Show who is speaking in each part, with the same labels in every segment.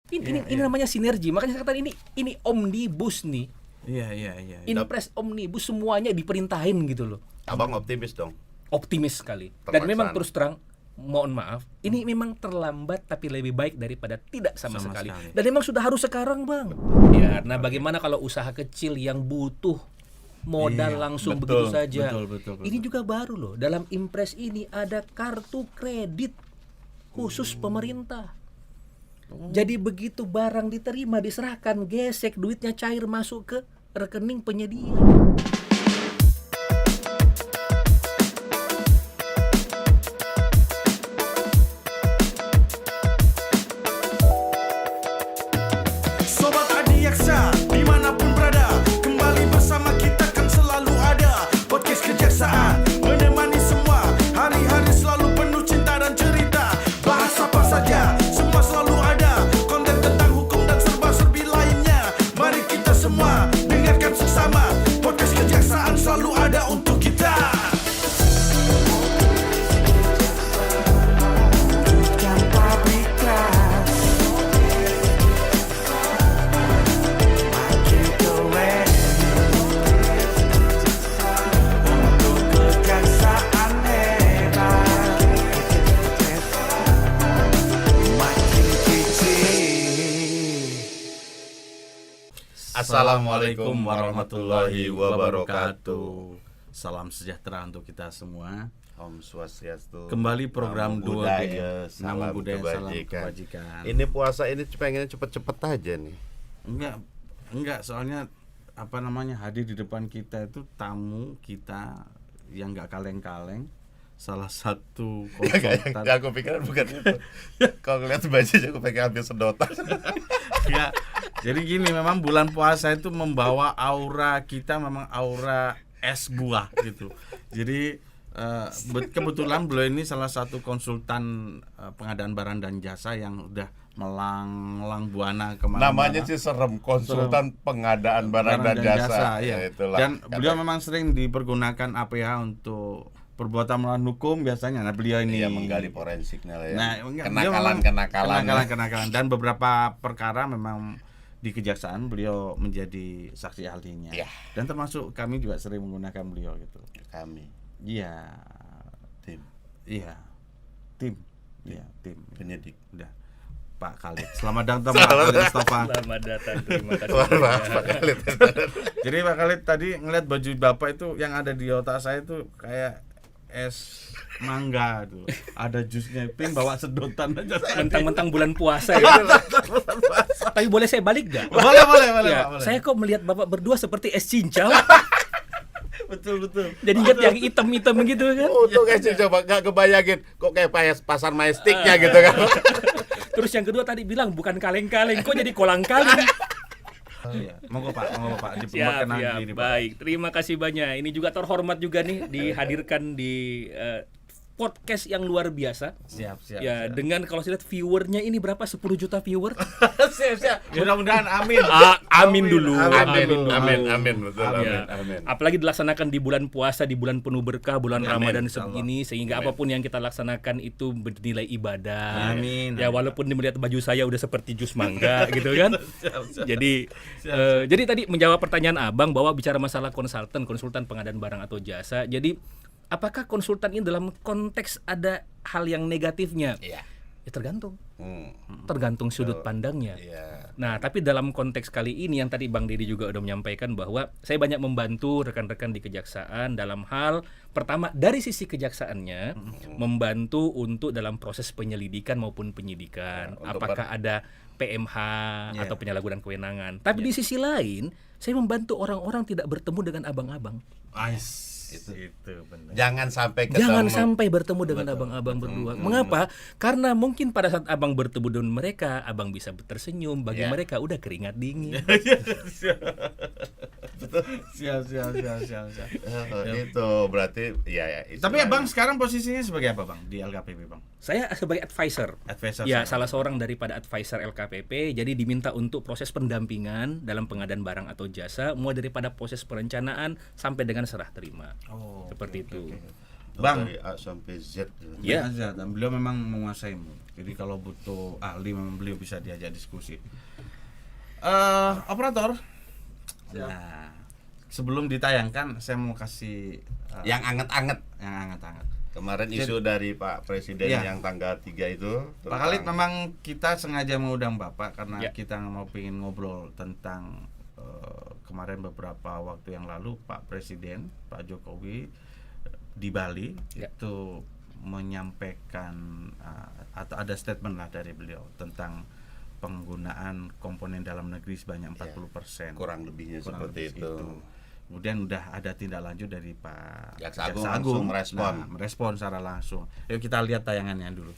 Speaker 1: Ini namanya sinergi. Makanya saya katakan ini omnibus nih.
Speaker 2: Iya.
Speaker 1: Impres omnibus semuanya diperintahin gitu loh.
Speaker 3: Abang optimis dong.
Speaker 1: Optimis sekali. Dan
Speaker 3: Terlaksana.
Speaker 1: memang terus terang mohon maaf, ini memang terlambat tapi lebih baik daripada tidak sama sekali. Dan memang sudah harus sekarang, Bang. Ya, nah bagaimana kalau usaha kecil yang butuh modal langsung begitu saja.
Speaker 2: Betul.
Speaker 1: Ini juga baru loh. Dalam Impres ini ada kartu kredit khusus pemerintah. Jadi begitu barang diterima, diserahkan, gesek, duitnya cair masuk ke rekening penyedia.
Speaker 4: Sobat Adiaksa, dimanapun berada, kembali bersama kita kan selalu ada. Podcast Kejaksaan, menemani semua, hari-hari selalu penuh cinta dan cerita. Bahas apa saja, semua selalu ada. Konten tentang hukum dan serba-serbi lainnya. Mari kita semua, dengarkan sesama. Podcast Kejaksaan selalu ada untuk kita.
Speaker 3: Assalamualaikum warahmatullahi wabarakatuh.
Speaker 2: Salam sejahtera untuk kita semua.
Speaker 3: Om Swastiastu.
Speaker 2: Kembali program
Speaker 3: Namo
Speaker 2: 2
Speaker 3: budaya,
Speaker 2: Nama
Speaker 3: salam
Speaker 2: budaya, salam
Speaker 3: kebajikan.
Speaker 2: kebajikan.
Speaker 3: Ini puasa ini pengennya cepet-cepet aja nih.
Speaker 2: Enggak, soalnya hadir di depan kita itu tamu kita yang enggak kaleng-kaleng. Salah satu konsultan.
Speaker 3: Gak aku pikiran bukan itu. Kalau ngeliat bajunya aku pengen ambil sedotan.
Speaker 2: Ya, jadi gini, memang bulan puasa itu membawa aura kita, memang aura es buah gitu. Jadi kebetulan beliau ini salah satu konsultan pengadaan barang dan jasa yang udah melang buana kemana-mana.
Speaker 3: Namanya sih serem, konsultan pengadaan barang dan jasa.
Speaker 2: Ya.
Speaker 3: Itulah,
Speaker 2: Dan beliau memang sering dipergunakan APH untuk perbuatan melawan hukum biasanya. Nah, beliau ini
Speaker 3: menggali forensiknya lah ya.
Speaker 2: Nah, kenakalan. Dan beberapa perkara memang di kejaksaan beliau menjadi saksi ahlinya.
Speaker 3: Ya.
Speaker 2: Dan termasuk kami juga sering menggunakan beliau gitu.
Speaker 3: Kami
Speaker 2: Iya.
Speaker 3: tim
Speaker 2: Tim
Speaker 3: penyidik.
Speaker 2: Udah. Pak Khalid. Selamat datang Pak Khalid Mustafa.
Speaker 1: Selamat datang, terima kasih.
Speaker 3: Pak Khalid.
Speaker 2: Jadi Pak Khalid tadi ngeliat baju Bapak itu yang ada di otak saya itu kayak es mangga tuh. Ada jusnya. Tim bawa sedotan aja.
Speaker 1: Mentang-mentang bulan puasa ya. Tapi boleh saya balik gak?
Speaker 2: Boleh,
Speaker 1: Ya,
Speaker 2: Pak, boleh.
Speaker 1: saya kok melihat Bapak berdua seperti es cincau.
Speaker 2: Betul.
Speaker 1: Jadi ingat yang hitam-hitam gitu kan.
Speaker 3: Untuk sih coba gak kebayangin kok kayak pasar majestiknya gitu kan.
Speaker 1: Terus yang kedua tadi bilang bukan kaleng-kaleng, kok jadi kolang-kaling.
Speaker 2: Monggo Pak
Speaker 1: Siap,
Speaker 2: diperkenalkan diri, Pak.
Speaker 1: baik. Terima kasih banyak. Ini juga terhormat juga nih dihadirkan di podcast yang luar biasa.
Speaker 2: Siap.
Speaker 1: Ya, dengan kalau saya lihat viewernya ini berapa? 10 juta viewer?
Speaker 2: Siap. Mudah-mudahan amin.
Speaker 1: Amin dulu.
Speaker 3: Amin, betul.
Speaker 1: Ya.
Speaker 3: Amin.
Speaker 1: Apalagi dilaksanakan di bulan puasa, di bulan penuh berkah, bulan Ramadan sebegini, sehingga
Speaker 3: Amin.
Speaker 1: apapun yang kita laksanakan itu bernilai ibadah.
Speaker 2: Amin.
Speaker 1: Ya, walaupun melihat baju saya udah seperti jus mangga gitu kan. Jadi jadi tadi menjawab pertanyaan Abang bahwa bicara masalah konsultan pengadaan barang atau jasa. Jadi apakah konsultan ini dalam konteks ada hal yang negatifnya?
Speaker 3: Iya.
Speaker 1: Ya tergantung.
Speaker 3: Hmm.
Speaker 1: Tergantung sudut pandangnya.
Speaker 3: Iya.
Speaker 1: Nah, tapi dalam konteks kali ini yang tadi Bang Dedi juga udah menyampaikan bahwa saya banyak membantu rekan-rekan di kejaksaan dalam hal pertama dari sisi kejaksaannya membantu untuk dalam proses penyelidikan maupun penyidikan.
Speaker 3: Ya,
Speaker 1: Apakah ada PMH atau penyalahgunaan kewenangan. Tapi di sisi lain, saya membantu orang-orang tidak bertemu dengan abang-abang.
Speaker 2: Itu benar.
Speaker 3: Jangan sampai ketemu.
Speaker 1: Jangan sampai bertemu dengan abang-abang berdua. Mengapa? Karena mungkin pada saat abang bertemu dengan mereka, abang bisa tersenyum. Bagi mereka udah keringat dingin.
Speaker 2: Siap.
Speaker 3: Itu berarti ya.
Speaker 2: Tapi Abang sekarang posisinya sebagai apa Bang di LKPP Bang?
Speaker 1: Saya sebagai advisor. Ya, salah seorang daripada advisor LKPP. Jadi diminta untuk proses pendampingan dalam pengadaan barang atau jasa, mulai daripada proses perencanaan sampai dengan serah terima. Seperti itu.
Speaker 2: Bang.
Speaker 3: Dari A sampai Z.
Speaker 1: Iya.
Speaker 2: Aja, dan beliau memang menguasai. Jadi kalau butuh ahli memang beliau bisa diajak diskusi. Operator. Nah, sebelum ditayangkan saya mau kasih
Speaker 3: Yang anget-anget.
Speaker 2: yang hangat-hangat.
Speaker 3: Kemarin isu dari Pak Presiden
Speaker 2: Iya.
Speaker 3: yang tanggal 3 itu.
Speaker 2: Pak Khalid, memang kita sengaja mengundang Bapak karena
Speaker 1: Ya.
Speaker 2: kita mau pengen ngobrol tentang kemarin beberapa waktu yang lalu Pak Presiden, Pak Jokowi di Bali
Speaker 1: Ya.
Speaker 2: itu menyampaikan atau ada statement lah dari beliau tentang penggunaan komponen dalam negeri sebanyak 40%.
Speaker 3: Kurang lebihnya
Speaker 2: Kurang
Speaker 3: seperti
Speaker 2: lebih
Speaker 3: itu.
Speaker 2: Kemudian udah ada tindak lanjut dari Pak
Speaker 3: Jaksa Agung langsung merespon.
Speaker 2: Nah, merespon secara langsung. Yuk kita lihat tayangannya dulu.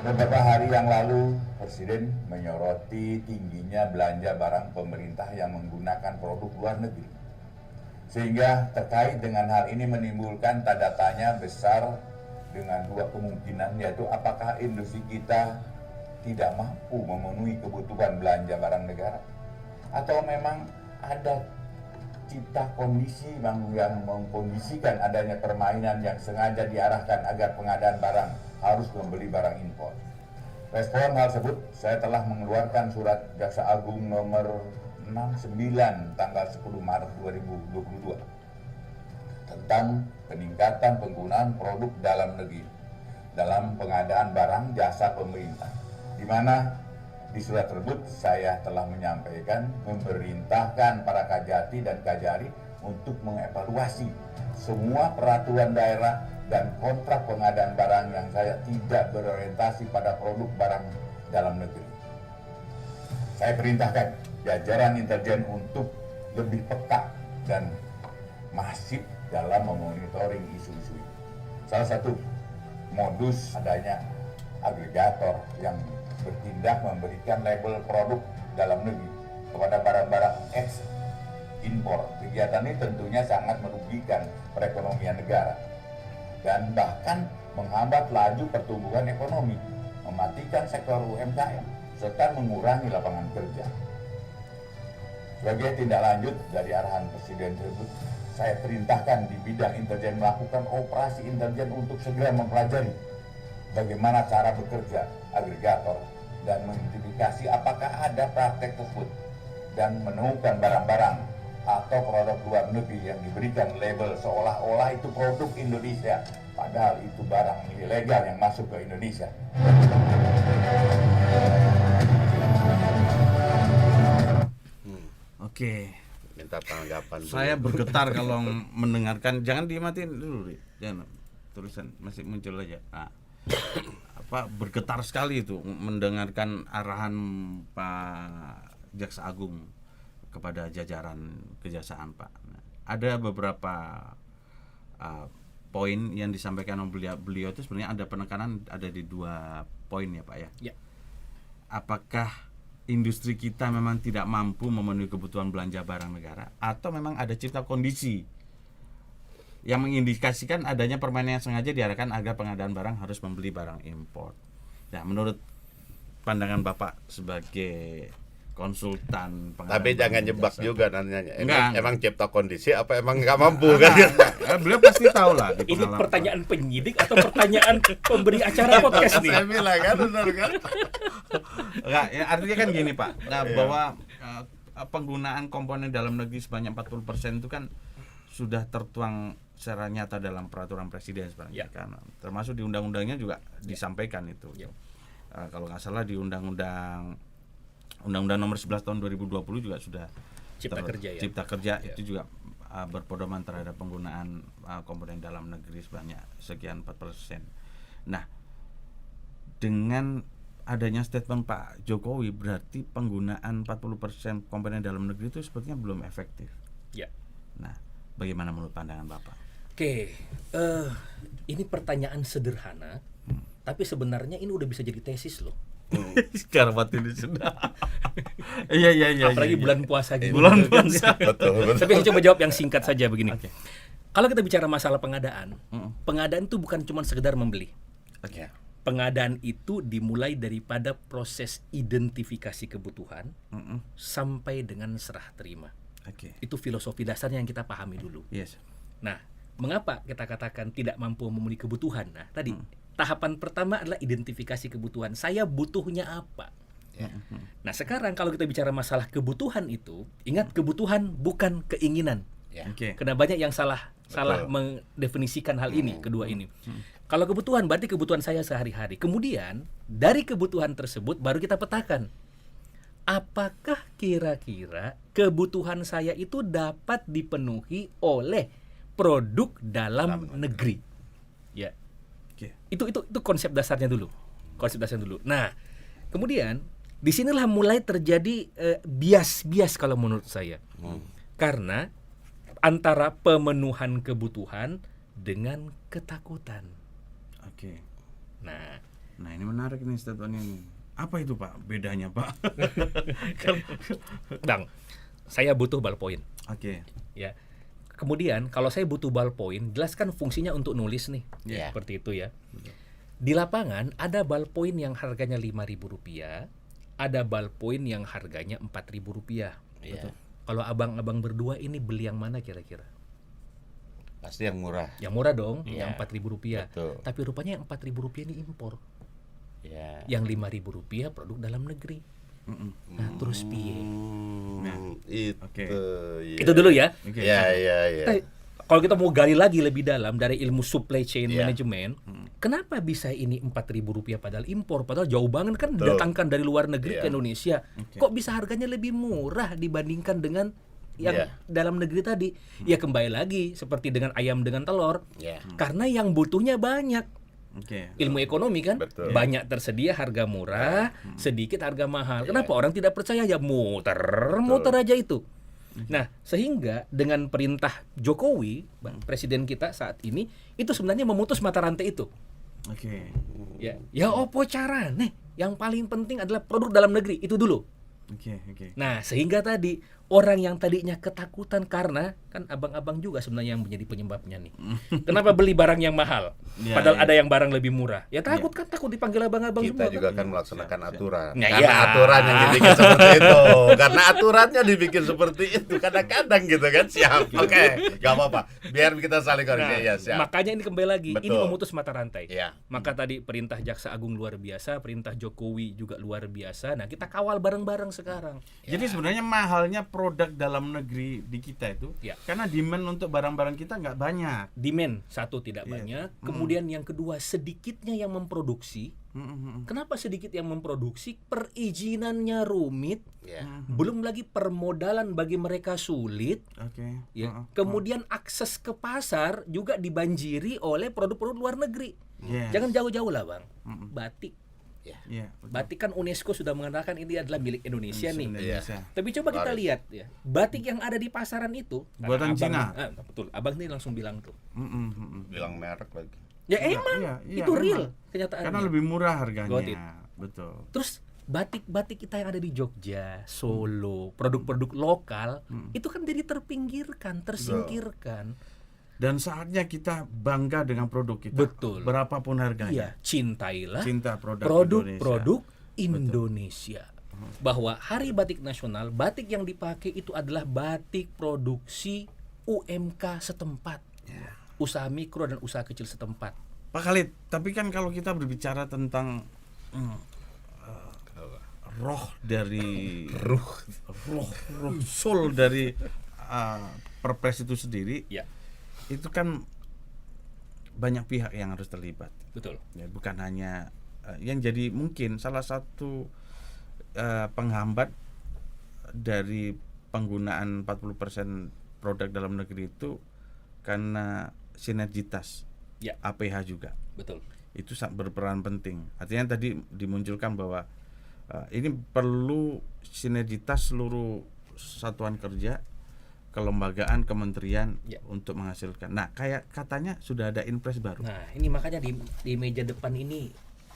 Speaker 5: Beberapa hari yang lalu, Presiden menyoroti tingginya belanja barang pemerintah yang menggunakan produk luar negeri. Sehingga terkait dengan hal ini menimbulkan tanda tanya besar dengan dua kemungkinan, yaitu apakah industri kita tidak mampu memenuhi kebutuhan belanja barang negara, atau memang ada cipta kondisi yang mengkondisikan adanya permainan yang sengaja diarahkan agar pengadaan barang harus membeli barang impor. Respon hal tersebut, saya telah mengeluarkan surat Jaksa Agung nomor 69 tanggal 10 Maret 2022 tentang peningkatan penggunaan produk dalam negeri dalam pengadaan barang jasa pemerintah, di mana di surat tersebut saya telah menyampaikan memerintahkan para Kajati dan Kajari untuk mengevaluasi semua peraturan daerah dan kontrak pengadaan barang yang saya tidak berorientasi pada produk barang dalam negeri. Saya perintahkan jajaran intelijen untuk lebih peka dan masif dalam memonitoring isu-isu ini. Salah satu modus adanya agregator yang bertindak memberikan label produk dalam negeri kepada barang-barang impor. Kegiatan ini tentunya sangat merugikan perekonomian negara dan bahkan menghambat laju pertumbuhan ekonomi, mematikan sektor UMKM, serta mengurangi lapangan kerja. Sebagai tindak lanjut dari arahan Presiden tersebut, saya perintahkan di bidang intelijen melakukan operasi intelijen untuk segera mempelajari bagaimana cara bekerja agregator dan mengidentifikasi apakah ada praktek tersebut dan menemukan barang-barang atau produk luar negeri yang diberikan label seolah-olah itu produk Indonesia, padahal itu barang ilegal yang masuk ke Indonesia.
Speaker 2: Oke.
Speaker 3: Minta tanggapan dulu.
Speaker 2: Saya bergetar kalau mendengarkan. Jangan dimatiin dulu, Ri. Jangan. Tulisan masih muncul aja. Nah, bergetar sekali itu mendengarkan arahan Pak Jaksa Agung kepada jajaran kejaksaan, Pak. Nah, ada beberapa poin yang disampaikan oleh beliau itu sebenarnya ada penekanan ada di 2 poin ya, Pak ya.
Speaker 1: Ya.
Speaker 2: Apakah industri kita memang tidak mampu memenuhi kebutuhan belanja barang negara atau memang ada cipta kondisi yang mengindikasikan adanya permainan yang sengaja diarahkan agar pengadaan barang harus membeli barang impor. Nah, menurut pandangan Bapak sebagai konsultan pengadaan
Speaker 3: Tapi jangan
Speaker 2: barang
Speaker 3: jebak
Speaker 2: jasa.
Speaker 3: juga nanyanya.
Speaker 2: Enggak.
Speaker 3: Emang cipta kondisi apa emang nggak mampu kan?
Speaker 2: Beliau pasti tahu lah di
Speaker 1: Ini
Speaker 2: pengalaman.
Speaker 1: pertanyaan penyidik atau pertanyaan pemberi acara podcast nih?
Speaker 3: Saya bilang kan benar kan?
Speaker 2: Enggak, ya, artinya kan gini Pak, nah, bahwa penggunaan komponen dalam negeri sebanyak 40% itu kan sudah tertuang secara nyata dalam peraturan presiden sebenarnya,
Speaker 1: Ya.
Speaker 2: kan, termasuk di undang-undangnya juga disampaikan itu.
Speaker 1: Ya.
Speaker 2: Kalau nggak salah di undang-undang nomor 11 tahun 2020 juga sudah
Speaker 1: Cipta Kerja ya.
Speaker 2: Cipta Kerja
Speaker 1: Ya.
Speaker 2: itu juga berpedoman terhadap penggunaan komponen dalam negeri sebanyak sekian 4%. Nah, dengan adanya statement Pak Jokowi berarti penggunaan 40% komponen dalam negeri itu sepertinya belum efektif.
Speaker 1: Ya.
Speaker 2: Nah, bagaimana menurut pandangan Bapak?
Speaker 1: Oke, ini pertanyaan sederhana, tapi sebenarnya ini udah bisa jadi tesis loh.
Speaker 2: Karabat ini sudah. Iya.
Speaker 1: Apalagi bulan puasa gini.
Speaker 2: Bulan
Speaker 1: gitu kan.
Speaker 2: puasa.
Speaker 3: Betul.
Speaker 1: Tapi saya coba jawab yang singkat saja begini.
Speaker 2: Oke.
Speaker 1: Kalau kita bicara masalah pengadaan, pengadaan itu bukan cuma sekedar membeli.
Speaker 2: Oke.
Speaker 1: pengadaan itu dimulai daripada proses identifikasi kebutuhan sampai dengan serah terima.
Speaker 2: Oke.
Speaker 1: Itu filosofi dasarnya yang kita pahami dulu.
Speaker 2: Yes.
Speaker 1: Nah, mengapa kita katakan tidak mampu memenuhi kebutuhan? Nah, tadi tahapan pertama adalah identifikasi kebutuhan. Saya butuhnya apa? Nah, sekarang kalau kita bicara masalah kebutuhan itu, ingat kebutuhan bukan keinginan.
Speaker 2: Oke.
Speaker 1: Karena banyak yang salah mendefinisikan hal ini, kedua ini. Kalau kebutuhan berarti kebutuhan saya sehari-hari. Kemudian dari kebutuhan tersebut baru kita petakan. Apakah kira-kira kebutuhan saya itu dapat dipenuhi oleh produk dalam negeri? Ya.
Speaker 2: Oke.
Speaker 1: Itu konsep dasarnya dulu. Nah, kemudian disinilah mulai terjadi bias kalau menurut saya. Karena antara pemenuhan kebutuhan dengan ketakutan.
Speaker 2: Oke.
Speaker 1: Nah,
Speaker 2: ini menarik nih statementnya nih. Apa itu Pak? Bedanya Pak?
Speaker 1: Bang, saya butuh ballpoint.
Speaker 2: Oke.
Speaker 1: Ya. Kemudian kalau saya butuh ballpoint, jelaskan fungsinya untuk nulis nih.
Speaker 3: Ya.
Speaker 1: Seperti itu ya. Di lapangan ada ballpoint yang harganya Rp5.000, ada ballpoint yang harganya Rp4.000.
Speaker 3: Iya.
Speaker 1: Kalau abang-abang berdua ini beli yang mana kira-kira?
Speaker 3: Pasti yang murah.
Speaker 1: Yang murah dong,
Speaker 3: Iya.
Speaker 1: yang Rp4.000.
Speaker 3: Betul.
Speaker 1: Tapi rupanya yang Rp4.000 ini impor.
Speaker 3: Ya.
Speaker 1: Yang Rp5.000 produk dalam negeri. Nah, terus piye?
Speaker 3: Itu.
Speaker 2: Oke.
Speaker 3: Iya.
Speaker 1: Itu dulu ya.
Speaker 2: Oke.
Speaker 3: Ya.
Speaker 1: Kalau kita mau gali lagi lebih dalam dari ilmu supply chain
Speaker 3: Iya.
Speaker 1: management, kenapa bisa ini Rp4.000 padahal impor? Padahal jauh banget kan didatangkan dari luar negeri ke
Speaker 3: Iya.
Speaker 1: Indonesia. Kok bisa harganya lebih murah dibandingkan dengan yang
Speaker 3: Iya.
Speaker 1: dalam negeri tadi? Ya kembali lagi seperti dengan ayam dengan telur.
Speaker 3: Ya.
Speaker 1: Karena yang butuhnya banyak.
Speaker 2: Oke.
Speaker 1: Ilmu ekonomi kan,
Speaker 3: Betul.
Speaker 1: banyak tersedia harga murah, sedikit harga mahal. Kenapa orang tidak percaya? Ya muter aja itu. Nah, sehingga dengan perintah Jokowi, presiden kita saat ini, itu sebenarnya memutus mata rantai itu.
Speaker 2: Oke.
Speaker 1: Ya opo carane? Yang paling penting adalah produk dalam negeri, itu dulu.
Speaker 2: Oke.
Speaker 1: Nah, sehingga tadi orang yang tadinya ketakutan karena kan abang-abang juga sebenarnya yang menjadi penyebabnya nih. Kenapa beli barang yang mahal?
Speaker 2: Ya,
Speaker 1: Padahal
Speaker 2: ya.
Speaker 1: ada yang barang lebih murah. Ya takut kan, takut dipanggil abang-abang
Speaker 3: Kita
Speaker 1: semua
Speaker 3: juga
Speaker 1: kan.
Speaker 3: kan melaksanakan aturan.
Speaker 1: Ya,
Speaker 3: Karena
Speaker 1: iya.
Speaker 3: aturan yang dibikin seperti itu. Karena aturannya dibikin seperti itu. Kadang-kadang gitu kan. Siap. Oke. Gak apa-apa. Biar kita saling koreksi. Ya, siap.
Speaker 1: Makanya ini kembali lagi, ini
Speaker 3: Betul.
Speaker 1: memutus mata rantai.
Speaker 3: Iya.
Speaker 1: Maka tadi perintah Jaksa Agung luar biasa, perintah Jokowi juga luar biasa. Nah, kita kawal bareng-bareng sekarang.
Speaker 2: Jadi sebenarnya mahalnya produk dalam negeri di kita itu
Speaker 1: Ya.
Speaker 2: karena demand untuk barang-barang kita nggak banyak.
Speaker 1: Demand satu tidak
Speaker 2: Iya.
Speaker 1: banyak, kemudian yang kedua sedikitnya yang memproduksi. Kenapa sedikit yang memproduksi? Perizinannya rumit,
Speaker 3: Ya.
Speaker 1: belum lagi permodalan bagi mereka sulit.
Speaker 2: Oke.
Speaker 1: Ya. Kemudian akses ke pasar juga dibanjiri oleh produk-produk luar negeri.
Speaker 2: Yes.
Speaker 1: Jangan jauh-jauh lah bang, batik.
Speaker 2: Iya. betul.
Speaker 1: Batik kan UNESCO sudah mengatakan ini adalah milik Indonesia nih.
Speaker 2: Indonesia.
Speaker 1: Tapi coba kita lihat ya, batik yang ada di pasaran itu
Speaker 2: Buatan
Speaker 1: karena
Speaker 2: Cina.
Speaker 1: betul, abang ini langsung bilang tuh.
Speaker 3: Bilang merek lagi.
Speaker 1: Ya emang
Speaker 2: Iya,
Speaker 1: itu
Speaker 2: emang.
Speaker 1: real kenyataannya.
Speaker 2: Karena lebih murah harganya.
Speaker 1: Got it.
Speaker 2: Betul.
Speaker 1: Terus batik-batik kita yang ada di Jogja, Solo, produk-produk lokal itu kan jadi terpinggirkan, tersingkirkan.
Speaker 2: Dan saatnya kita bangga dengan produk kita.
Speaker 1: Betul.
Speaker 2: Berapapun harganya.
Speaker 1: Iya, cintailah
Speaker 2: Cinta produk
Speaker 1: produk-produk Indonesia. Bahwa Hari Batik Nasional, batik yang dipakai itu adalah batik produksi UMK setempat. Usaha mikro dan usaha kecil setempat.
Speaker 2: Pak Khalid, tapi kan kalau kita berbicara tentang roh dari roh soul dari Perpres itu sendiri,
Speaker 1: Ya,
Speaker 2: itu kan banyak pihak yang harus terlibat.
Speaker 1: betul.
Speaker 2: Ya, bukan hanya yang jadi mungkin salah satu penghambat dari penggunaan 40% produk dalam negeri itu karena sinergitas
Speaker 1: Ya.
Speaker 2: APH juga.
Speaker 1: Betul.
Speaker 2: Itu berperan penting. Artinya tadi dimunculkan bahwa ini perlu sinergitas seluruh satuan kerja, kelembagaan, kementerian
Speaker 1: Ya.
Speaker 2: untuk menghasilkan. Nah, kayak katanya sudah ada Inpres baru.
Speaker 1: Nah, ini makanya di meja depan ini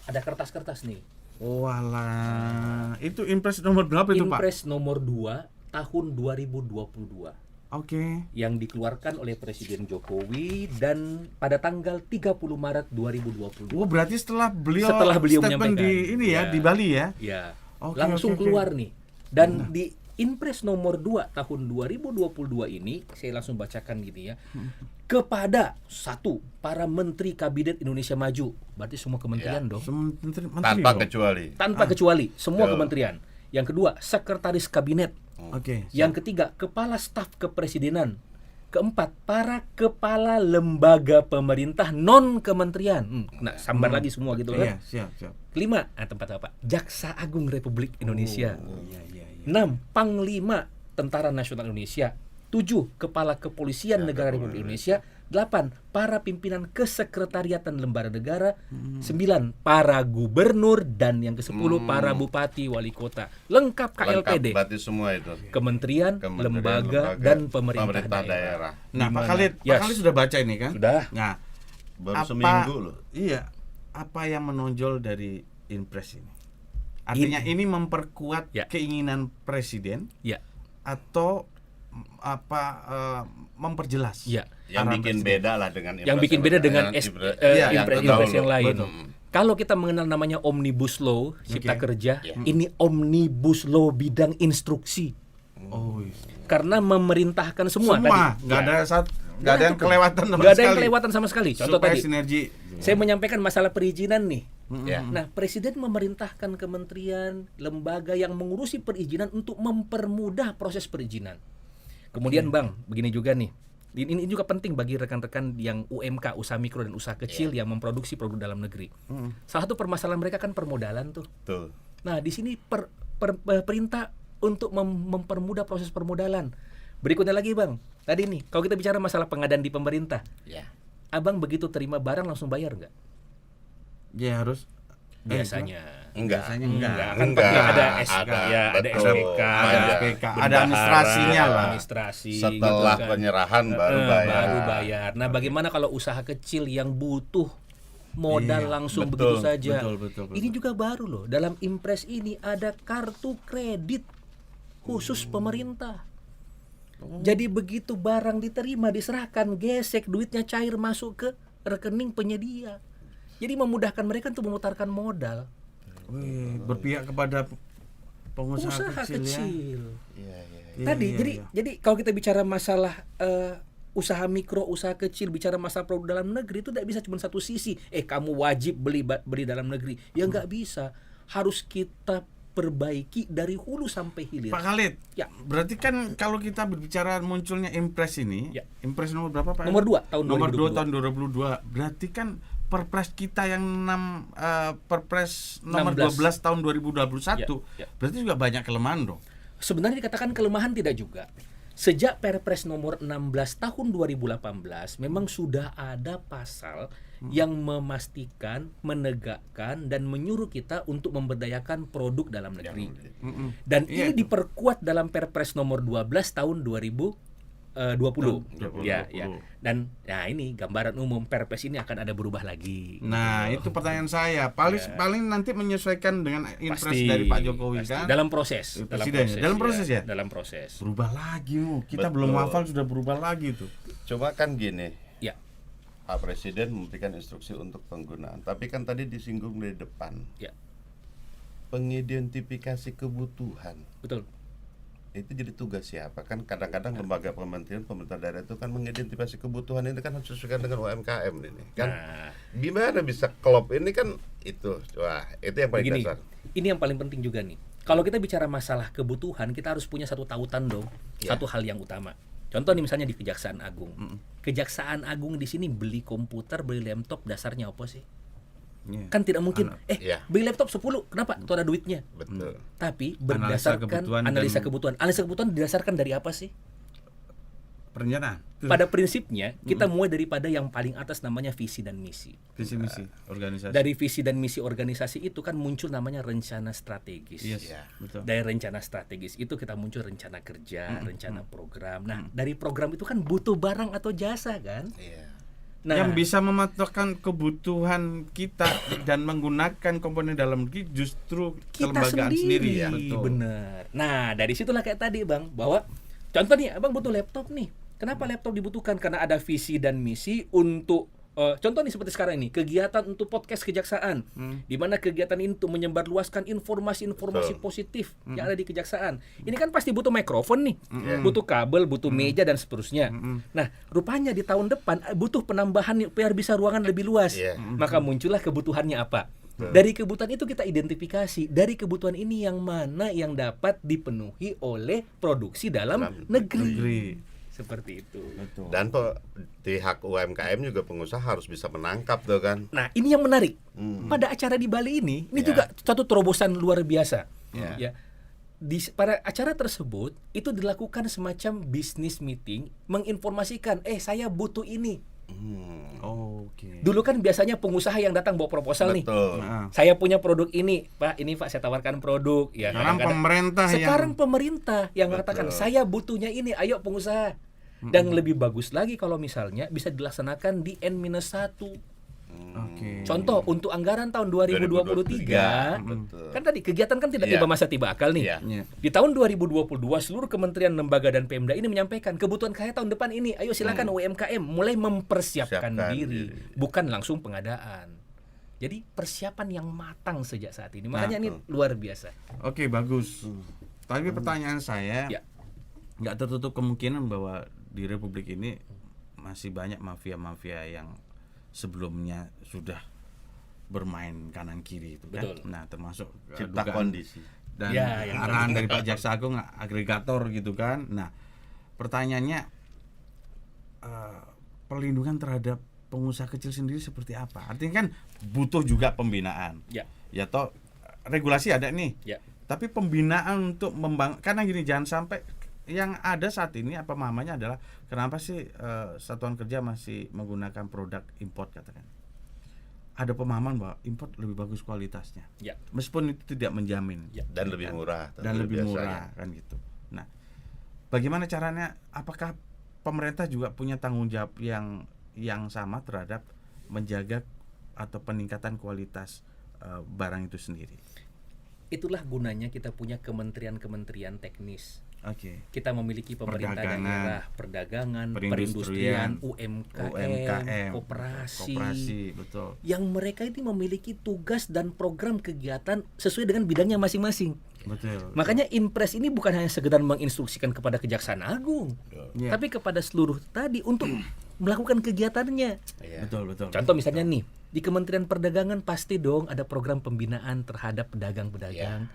Speaker 1: ada kertas-kertas nih.
Speaker 2: Walah, itu Inpres nomor berapa itu, Pak?
Speaker 1: Inpres nomor 2 tahun 2022.
Speaker 2: Oke.
Speaker 1: yang dikeluarkan oleh Presiden Jokowi dan pada tanggal 30 Maret 2020.
Speaker 2: Oh, berarti setelah beliau statement
Speaker 1: menyampaikan.
Speaker 2: di ini ya, di Bali ya.
Speaker 1: Ya.
Speaker 2: Oke,
Speaker 1: Langsung
Speaker 2: oke, oke.
Speaker 1: keluar nih. Dan di Inpres nomor 2 tahun 2022 ini, saya langsung bacakan gini ya. Kepada satu, para menteri kabinet Indonesia Maju. Berarti semua kementerian dong.
Speaker 2: Menteri
Speaker 3: Tanpa
Speaker 2: dong.
Speaker 3: kecuali.
Speaker 1: Tanpa kecuali, semua
Speaker 3: Betul.
Speaker 1: kementerian. Yang kedua, sekretaris kabinet.
Speaker 2: Oke.
Speaker 1: Yang ketiga, kepala staf kepresidenan. Keempat, para kepala lembaga pemerintah non kementerian. Nah, sambar lagi semua gitu
Speaker 2: Iya,
Speaker 1: kan.
Speaker 2: siap.
Speaker 1: Kelima, tempat apa? Jaksa Agung Republik Indonesia.
Speaker 2: Iya.
Speaker 1: 6. Panglima Tentara Nasional Indonesia. 7. Kepala Kepolisian Negara Republik Indonesia. 8. Para pimpinan kesekretariatan lembaga negara. 9. Para gubernur. Dan yang ke-10 para bupati wali kota. Lengkap KLPD.
Speaker 3: Lengkap berarti semua itu.
Speaker 1: Kementerian, lembaga, dan pemerintah daerah.
Speaker 2: Nah, Pak Khalid,
Speaker 1: Yes.
Speaker 2: Pak Khalid sudah baca ini kan?
Speaker 1: Sudah.
Speaker 2: Nah,
Speaker 3: Baru seminggu loh.
Speaker 2: Iya. Apa yang menonjol dari Inpres ini? Artinya ini memperkuat
Speaker 1: Ya.
Speaker 2: keinginan presiden
Speaker 1: Ya,
Speaker 2: atau memperjelas?
Speaker 1: ya.
Speaker 3: Yang
Speaker 2: Arahan
Speaker 3: bikin
Speaker 2: presiden.
Speaker 3: beda lah dengan
Speaker 1: Yang bikin beda dengan Inpres yang lain.
Speaker 3: Betul.
Speaker 1: Kalau kita mengenal namanya Omnibus Law, Cipta
Speaker 2: Oke.
Speaker 1: Kerja, ini Omnibus Law bidang instruksi.
Speaker 2: Oh, iya.
Speaker 1: Karena memerintahkan semua,
Speaker 2: Semua,
Speaker 1: tadi.
Speaker 2: nggak
Speaker 1: Ya.
Speaker 2: ada yang kelewatan sama
Speaker 1: Nggak ada yang
Speaker 2: sekali.
Speaker 1: kelewatan sama sekali. Contoh
Speaker 2: Supaya
Speaker 1: tadi,
Speaker 2: sinergi.
Speaker 1: saya menyampaikan masalah perizinan nih.
Speaker 3: Ya.
Speaker 1: Nah, Presiden memerintahkan kementerian, lembaga yang mengurusi perizinan untuk mempermudah proses perizinan. Kemudian Bang, begini juga nih. Ini juga penting bagi rekan-rekan yang UMK, usaha mikro dan usaha kecil yang memproduksi produk dalam negeri. Salah satu permasalahan mereka kan permodalan tuh.
Speaker 3: Betul.
Speaker 1: Nah, di sini perintah untuk mempermudah proses permodalan. Berikutnya lagi Bang, tadi nih, kalau kita bicara masalah pengadaan di pemerintah,
Speaker 3: Ya.
Speaker 1: Abang begitu terima barang langsung bayar nggak?
Speaker 2: Ya harus.
Speaker 1: Biasanya.
Speaker 3: Enggak.
Speaker 2: Biasanya enggak.
Speaker 1: Kan penting ada SK, ya, ada
Speaker 3: betul.
Speaker 1: SPK,
Speaker 2: Ada SPK, ada administrasinya lah.
Speaker 1: administrasi.
Speaker 3: Setelah
Speaker 1: gitu kan.
Speaker 3: penyerahan baru bayar.
Speaker 1: Baru bayar. Nah, bagaimana kalau usaha kecil yang butuh modal
Speaker 2: Iya,
Speaker 1: langsung
Speaker 3: betul,
Speaker 1: begitu saja?
Speaker 2: betul.
Speaker 1: Ini juga baru loh. Dalam Inpres ini ada kartu kredit khusus pemerintah. Jadi begitu barang diterima, diserahkan, gesek, duitnya cair masuk ke rekening penyedia. Jadi memudahkan mereka untuk memutarkan modal.
Speaker 2: Wih, berpihak kepada pengusaha
Speaker 1: Usaha
Speaker 2: kecil, ya.
Speaker 3: Iya.
Speaker 1: Tadi,
Speaker 2: Iya.
Speaker 1: jadi kalau kita bicara masalah usaha mikro, usaha kecil, bicara masalah produk dalam negeri itu tidak bisa cuma satu sisi. Kamu wajib beli dalam negeri. Ya nggak bisa. Harus kita perbaiki dari hulu sampai hilir.
Speaker 2: Pak Khalid,
Speaker 1: Ya.
Speaker 2: berarti kan kalau kita berbicara munculnya Inpres ini,
Speaker 1: Ya.
Speaker 2: Inpres nomor berapa Pak?
Speaker 1: Nomor 2 tahun
Speaker 2: Nomor 2
Speaker 1: 2022.
Speaker 2: tahun 2022. Berarti kan Perpres kita yang Perpres nomor
Speaker 1: 16
Speaker 2: 12 tahun 2021.
Speaker 1: Ya.
Speaker 2: Berarti juga banyak kelemahan dong.
Speaker 1: Sebenarnya dikatakan kelemahan tidak juga. Sejak Perpres nomor 16 tahun 2018 memang sudah ada pasal yang memastikan, menegakkan dan menyuruh kita untuk memberdayakan produk dalam negeri. Dan
Speaker 2: Iya,
Speaker 1: ini diperkuat dalam Perpres nomor 12 tahun 2020. Ya. Dan ini gambaran umum Perpres ini akan ada berubah lagi.
Speaker 2: Nah, itu pertanyaan saya. Paling nanti menyesuaikan dengan Inpres
Speaker 1: Pasti,
Speaker 2: dari Pak Jokowi
Speaker 1: pasti.
Speaker 2: kan?
Speaker 1: Dalam proses,
Speaker 2: Presiden. Dalam proses ya?
Speaker 1: Dalam proses.
Speaker 2: Berubah lagi, kita
Speaker 3: Betul.
Speaker 2: belum hafal sudah berubah lagi tuh.
Speaker 3: Coba kan gini,
Speaker 1: Ya.
Speaker 3: Pak Presiden memberikan instruksi untuk penggunaan. Tapi kan tadi disinggung dari depan.
Speaker 1: Ya.
Speaker 3: Pengidentifikasi kebutuhan.
Speaker 1: Betul.
Speaker 3: Itu jadi tugas siapa? Kan kadang-kadang lembaga kementerian pemerintah daerah itu kan mengidentifikasi kebutuhan ini kan harus sesuaikan dengan UMKM ini kan.
Speaker 1: Nah,
Speaker 3: Gimana bisa klop ini kan itu. Wah, itu yang paling
Speaker 1: begini,
Speaker 3: dasar.
Speaker 1: ini yang paling penting juga nih. Kalau kita bicara masalah kebutuhan, kita harus punya satu tautan dong.
Speaker 3: Ya.
Speaker 1: Satu hal yang utama. Contoh nih misalnya di Kejaksaan Agung. Kejaksaan Agung di sini beli komputer, beli laptop, dasarnya apa sih?
Speaker 2: Iya.
Speaker 1: Kan tidak mungkin.
Speaker 3: Iya.
Speaker 1: Beli laptop 10, kenapa? Itu ada duitnya.
Speaker 3: Betul.
Speaker 1: Tapi
Speaker 2: Analisa
Speaker 1: berdasarkan
Speaker 2: kebutuhan
Speaker 1: analisa
Speaker 2: dan-
Speaker 1: kebutuhan. Analisa kebutuhan didasarkan dari apa sih?
Speaker 2: Perencanaan.
Speaker 1: Pada prinsipnya kita mulai daripada yang paling atas namanya visi dan misi.
Speaker 2: visi misi organisasi.
Speaker 1: Dari visi dan misi organisasi itu kan muncul namanya rencana strategis.
Speaker 2: Yes,
Speaker 3: Ya.
Speaker 2: betul.
Speaker 1: Dari rencana strategis itu kita muncul rencana kerja, rencana program. Nah, dari program itu kan butuh barang atau jasa kan?
Speaker 3: Iya.
Speaker 1: Nah,
Speaker 2: Yang bisa mematokkan kebutuhan kita dan menggunakan komponen dalam negeri justru
Speaker 1: kita
Speaker 2: kelembagaan sendiri, ya.
Speaker 1: Benar. Nah, dari situlah kayak tadi Bang, bahwa Contoh nih, Abang butuh laptop nih. Kenapa laptop dibutuhkan? Karena ada visi dan misi untuk contoh nih seperti sekarang ini, kegiatan untuk podcast kejaksaan, di mana kegiatan ini untuk menyebarluaskan informasi-informasi positif yang ada di kejaksaan. Ini kan pasti butuh mikrofon nih, butuh kabel, butuh meja dan seterusnya. Nah, rupanya di tahun depan butuh penambahan biar bisa ruangan lebih luas. Maka muncullah kebutuhannya apa? Dari kebutuhan itu kita identifikasi, dari kebutuhan ini yang mana yang dapat dipenuhi oleh produksi dalam negeri. Seperti itu.
Speaker 2: Betul.
Speaker 3: Dan pihak UMKM juga pengusaha harus bisa menangkap tuh kan.
Speaker 1: Nah, ini yang menarik. Pada acara di Bali ini juga suatu terobosan luar biasa. Ya. Pada acara tersebut itu dilakukan semacam business meeting, menginformasikan, saya butuh ini.
Speaker 2: Oke.
Speaker 1: Dulu kan biasanya pengusaha yang datang bawa proposal nih.
Speaker 3: Betul.
Speaker 1: Saya punya produk ini, Pak. Ini Pak saya tawarkan produk. Ya.
Speaker 2: Sekarang
Speaker 1: pemerintah yang mengatakan saya butuhnya ini. Ayo pengusaha. Dan lebih bagus lagi kalau misalnya bisa dilaksanakan di N-1.
Speaker 2: Oke.
Speaker 1: Contoh untuk anggaran tahun 2023,
Speaker 3: betul.
Speaker 1: kan tadi kegiatan kan tidak tiba masa tiba akal nih.
Speaker 3: Iya.
Speaker 1: Di tahun 2022 seluruh kementerian, lembaga dan Pemda ini menyampaikan kebutuhan kaya tahun depan ini. Ayo silakan UMKM mulai mempersiapkan diri, bukan langsung pengadaan. Jadi persiapan yang matang sejak saat ini. Makanya ini luar biasa.
Speaker 2: Oke, bagus. Tapi pertanyaan saya, nggak tertutup kemungkinan bahwa di Republik ini masih banyak mafia-mafia yang sebelumnya sudah bermain kanan kiri itu kan.
Speaker 1: Betul.
Speaker 2: Nah, termasuk
Speaker 3: Cipta
Speaker 2: dugaan
Speaker 3: kondisi.
Speaker 2: dan
Speaker 1: yang
Speaker 2: arahan dari Pak Jaksa Agung agregator gitu kan. Nah, pertanyaannya perlindungan terhadap pengusaha kecil sendiri seperti apa? Artinya kan butuh juga pembinaan. Ya toh regulasi ada nih. Tapi pembinaan untuk membangun, karena gini, jangan sampai yang ada saat ini pemahamannya adalah kenapa sih satuan kerja masih menggunakan produk import, katakan. Ada pemahaman bahwa import lebih bagus kualitasnya. Meskipun itu tidak menjamin.
Speaker 3: Dan lebih murah.
Speaker 2: Dan lebih murah kan gitu. Nah, bagaimana caranya? Apakah pemerintah juga punya tanggung jawab yang sama terhadap menjaga atau peningkatan kualitas barang itu sendiri?
Speaker 1: Itulah gunanya kita punya kementerian-kementerian teknis. Kita memiliki pemerintah daerah, perdagangan, perindustrian, UMKM, koperasi,
Speaker 2: betul.
Speaker 1: Yang mereka itu memiliki tugas dan program kegiatan sesuai dengan bidangnya masing-masing.
Speaker 2: Betul.
Speaker 1: Makanya Impres ini bukan hanya sekedar menginstruksikan kepada Kejaksaan Agung, tapi kepada seluruh tadi untuk melakukan kegiatannya.
Speaker 2: Betul.
Speaker 1: Contoh misalnya nih, di Kementerian Perdagangan pasti dong ada program pembinaan terhadap pedagang-pedagang.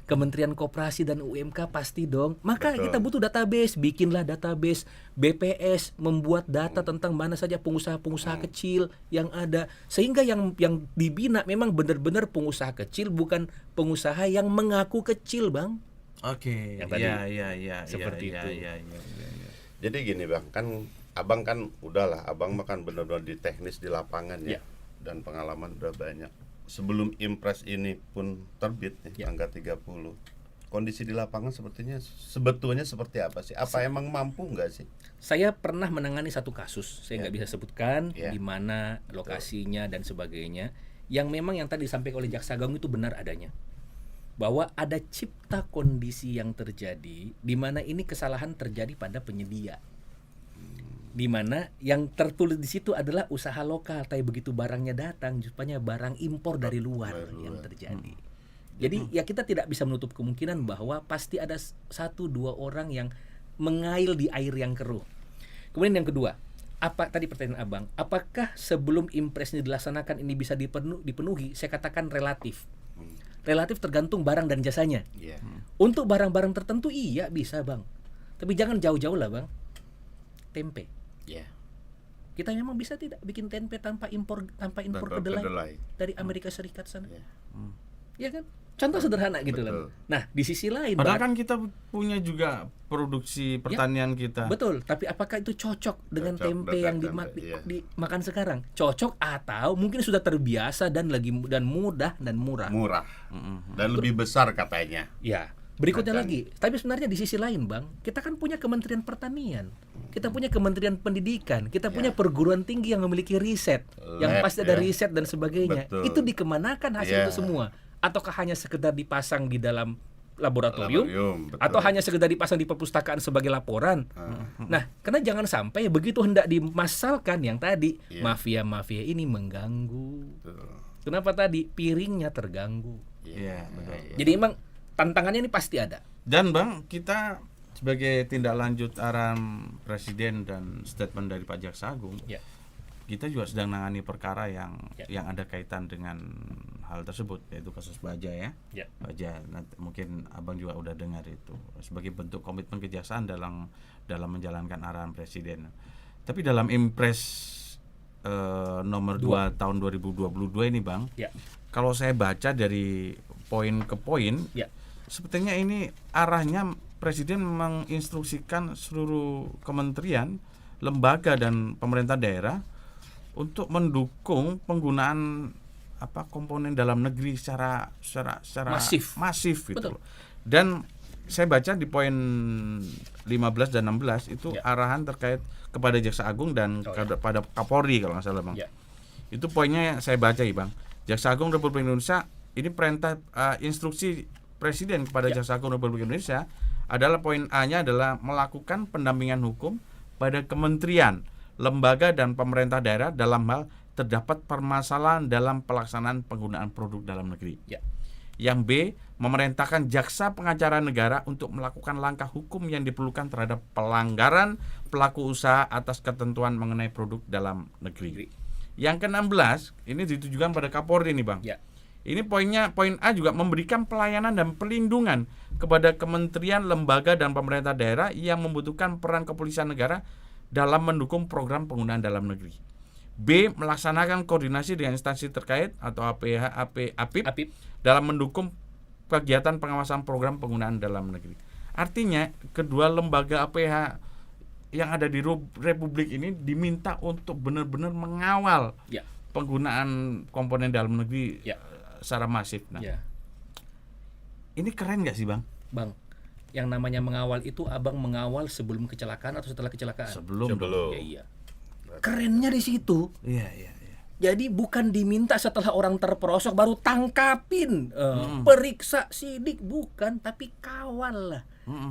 Speaker 1: Kementerian Koperasi dan UMK pasti dong. Maka kita butuh database, bikinlah database. BPS membuat data tentang mana saja pengusaha-pengusaha kecil yang ada, sehingga yang dibina memang benar-benar pengusaha kecil, bukan pengusaha yang mengaku kecil, Bang.
Speaker 2: Oke.
Speaker 1: Yang tadi
Speaker 2: Seperti itu.
Speaker 3: Jadi gini Bang, kan Abang kan udahlah, Abang makan benar-benar di teknis di lapangan ya. Dan pengalaman udah banyak. Sebelum Impres ini pun terbit nih, tanggal 30. Kondisi di lapangan sebetulnya seperti apa sih? Apa emang mampu nggak sih?
Speaker 1: Saya pernah menangani satu kasus, saya nggak bisa sebutkan di mana lokasinya dan sebagainya, yang memang yang tadi disampaikan oleh Jaksa Agung itu benar adanya. Bahwa ada cipta kondisi yang terjadi di mana ini kesalahan terjadi pada penyedia. Di mana yang tertulis di situ adalah usaha lokal, tapi begitu barangnya datang rupanya barang impor dari luar yang terjadi. Jadi ya kita tidak bisa menutup kemungkinan bahwa pasti ada 1-2 orang yang mengail di air yang keruh. Kemudian yang kedua, apa tadi pertanyaan Abang, apakah sebelum Impres ini dilaksanakan ini bisa dipenuhi? Saya katakan relatif. Relatif tergantung barang dan jasanya. Untuk barang-barang tertentu iya bisa, Bang. Tapi jangan jauh-jauh lah, Bang. Tempe. Kita memang bisa tidak bikin tempe tanpa impor kedelai dari Amerika Serikat sana. Ya kan? Contoh sederhana gitu loh. Nah, di sisi lain
Speaker 2: padahal kan kita punya juga produksi pertanian kita.
Speaker 1: Betul, tapi apakah itu cocok dengan tempe yang dimakan sekarang? Cocok atau mungkin sudah terbiasa dan mudah dan murah.
Speaker 3: Dan lebih besar katanya.
Speaker 1: Ya. Berikutnya lagi, tapi sebenarnya di sisi lain Bang, kita kan punya Kementerian Pertanian, kita punya Kementerian Pendidikan, kita punya perguruan tinggi yang memiliki riset, yang pasti ada riset dan sebagainya. Itu dikemanakan hasil itu semua? Ataukah hanya sekedar dipasang di dalam laboratorium
Speaker 3: betul.
Speaker 1: atau hanya sekedar dipasang di perpustakaan sebagai laporan. Nah, karena jangan sampai begitu hendak dimasalkan yang tadi
Speaker 3: Iya.
Speaker 1: mafia-mafia ini mengganggu.
Speaker 3: Betul.
Speaker 1: Kenapa tadi piringnya terganggu?
Speaker 2: Iya, betul.
Speaker 1: Jadi emang tantangannya ini pasti ada.
Speaker 2: Dan Bang, kita sebagai tindak lanjut arahan Presiden dan statement dari Pak Jaksa Agung,
Speaker 1: Ya.
Speaker 2: kita juga sedang menangani perkara yang
Speaker 1: Ya.
Speaker 2: ada kaitan dengan hal tersebut, yaitu kasus Baja ya.
Speaker 1: Ya.
Speaker 2: Baja, nanti mungkin Abang juga udah dengar itu sebagai bentuk komitmen kejaksaan dalam menjalankan arahan Presiden. Tapi dalam Impres nomor 2 tahun 2022 ini Bang,
Speaker 1: Ya.
Speaker 2: kalau saya baca dari poin ke poin,
Speaker 1: Ya.
Speaker 2: sepertinya ini arahnya Presiden menginstruksikan seluruh kementerian, lembaga dan pemerintah daerah untuk mendukung penggunaan komponen dalam negeri secara masif gitu.
Speaker 1: Betul.
Speaker 2: Dan saya baca di poin 15 dan 16 itu
Speaker 1: Ya.
Speaker 2: arahan terkait kepada Jaksa Agung dan kepada Kapolri kalau nggak salah Bang.
Speaker 1: Ya.
Speaker 2: Itu poinnya saya baca ya Bang. Jaksa Agung Republik Indonesia, ini perintah instruksi Presiden kepada Jaksa Agung Republik Indonesia adalah poin A-nya adalah melakukan pendampingan hukum pada kementerian, lembaga dan pemerintah daerah dalam hal terdapat permasalahan dalam pelaksanaan penggunaan produk dalam negeri.
Speaker 1: Ya.
Speaker 2: Yang B, memerintahkan jaksa pengacara negara untuk melakukan langkah hukum yang diperlukan terhadap pelanggaran pelaku usaha atas ketentuan mengenai produk dalam negeri. Yang ke-16, ini ditujukan pada Kapolri nih Bang.
Speaker 1: Ya.
Speaker 2: Ini poin A juga memberikan pelayanan dan pelindungan kepada kementerian, lembaga dan pemerintah daerah yang membutuhkan peran kepolisian negara dalam mendukung program penggunaan dalam negeri. B, melaksanakan koordinasi dengan instansi terkait atau APIP dalam mendukung kegiatan pengawasan program penggunaan dalam negeri. Artinya kedua lembaga APH yang ada di Republik ini diminta untuk benar-benar mengawal
Speaker 1: Ya.
Speaker 2: penggunaan komponen dalam negeri
Speaker 1: Ya.
Speaker 2: secara masif. Nah,
Speaker 1: Ya.
Speaker 2: ini keren nggak sih Bang?
Speaker 1: Bang, yang namanya mengawal itu Abang mengawal sebelum kecelakaan atau setelah kecelakaan?
Speaker 2: Sebelum.
Speaker 1: Ya, iya. Kerennya di situ.
Speaker 2: Iya.
Speaker 1: Jadi bukan diminta setelah orang terperosok baru tangkapin, periksa, sidik, bukan, tapi kawal lah.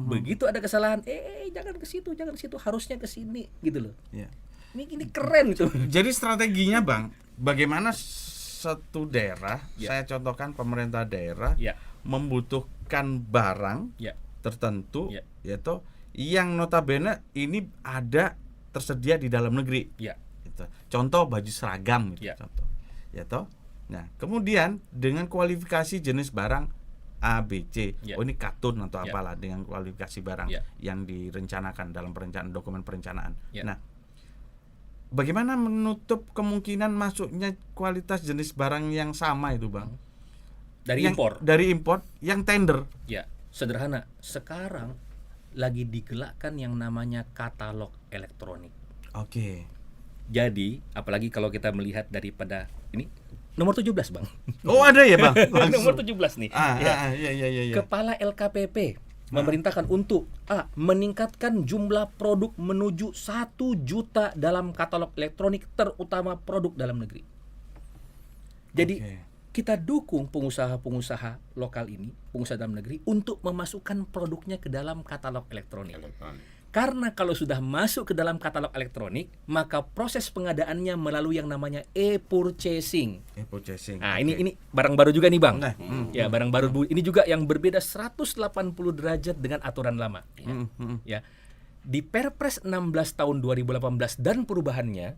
Speaker 1: Begitu ada kesalahan, jangan ke situ, harusnya ke sini, gitu loh.
Speaker 2: Iya.
Speaker 1: Ini keren itu.
Speaker 2: Jadi strateginya Bang, bagaimana satu daerah,
Speaker 1: Ya.
Speaker 2: saya contohkan pemerintah daerah
Speaker 1: Ya.
Speaker 2: membutuhkan barang
Speaker 1: Ya.
Speaker 2: tertentu,
Speaker 1: Ya.
Speaker 2: yaitu yang notabene ini ada tersedia di dalam negeri.
Speaker 1: Ya.
Speaker 2: Gitu. Contoh baju seragam gitu,
Speaker 1: Ya.
Speaker 2: contoh. Ya toh. Nah, kemudian dengan kualifikasi jenis barang A, B, C.
Speaker 1: Ya.
Speaker 2: Oh ini katun atau
Speaker 1: Ya.
Speaker 2: apalah dengan kualifikasi barang
Speaker 1: Ya.
Speaker 2: yang direncanakan dalam perencanaan dokumen perencanaan.
Speaker 1: Ya.
Speaker 2: Nah, bagaimana menutup kemungkinan masuknya kualitas jenis barang yang sama itu, Bang?
Speaker 1: Dari
Speaker 2: Yang-
Speaker 1: impor.
Speaker 2: Dari impor yang tender.
Speaker 1: Ya, sederhana. Sekarang lagi digelakkan yang namanya katalog elektronik.
Speaker 2: Oke.
Speaker 1: Jadi, apalagi kalau kita melihat daripada ini nomor 17, Bang.
Speaker 2: Oh, ada ya, Bang?
Speaker 1: Nomor 17 nih. Ya.
Speaker 2: Iya.
Speaker 1: Kepala LKPP memerintahkan untuk meningkatkan jumlah produk menuju 1 juta dalam katalog elektronik, terutama produk dalam negeri. Jadi
Speaker 2: Oke.
Speaker 1: kita dukung pengusaha-pengusaha lokal ini, pengusaha dalam negeri, untuk memasukkan produknya ke dalam katalog elektronik. Karena kalau sudah masuk ke dalam katalog elektronik, maka proses pengadaannya melalui yang namanya e-purchasing.
Speaker 2: Purchasing.
Speaker 1: Nah,
Speaker 2: Oke.
Speaker 1: ini barang baru juga nih, Bang.
Speaker 2: Nah,
Speaker 1: Ya, barang baru ini juga yang berbeda 180 derajat dengan aturan lama. Ya. Di Perpres 16 tahun 2018 dan perubahannya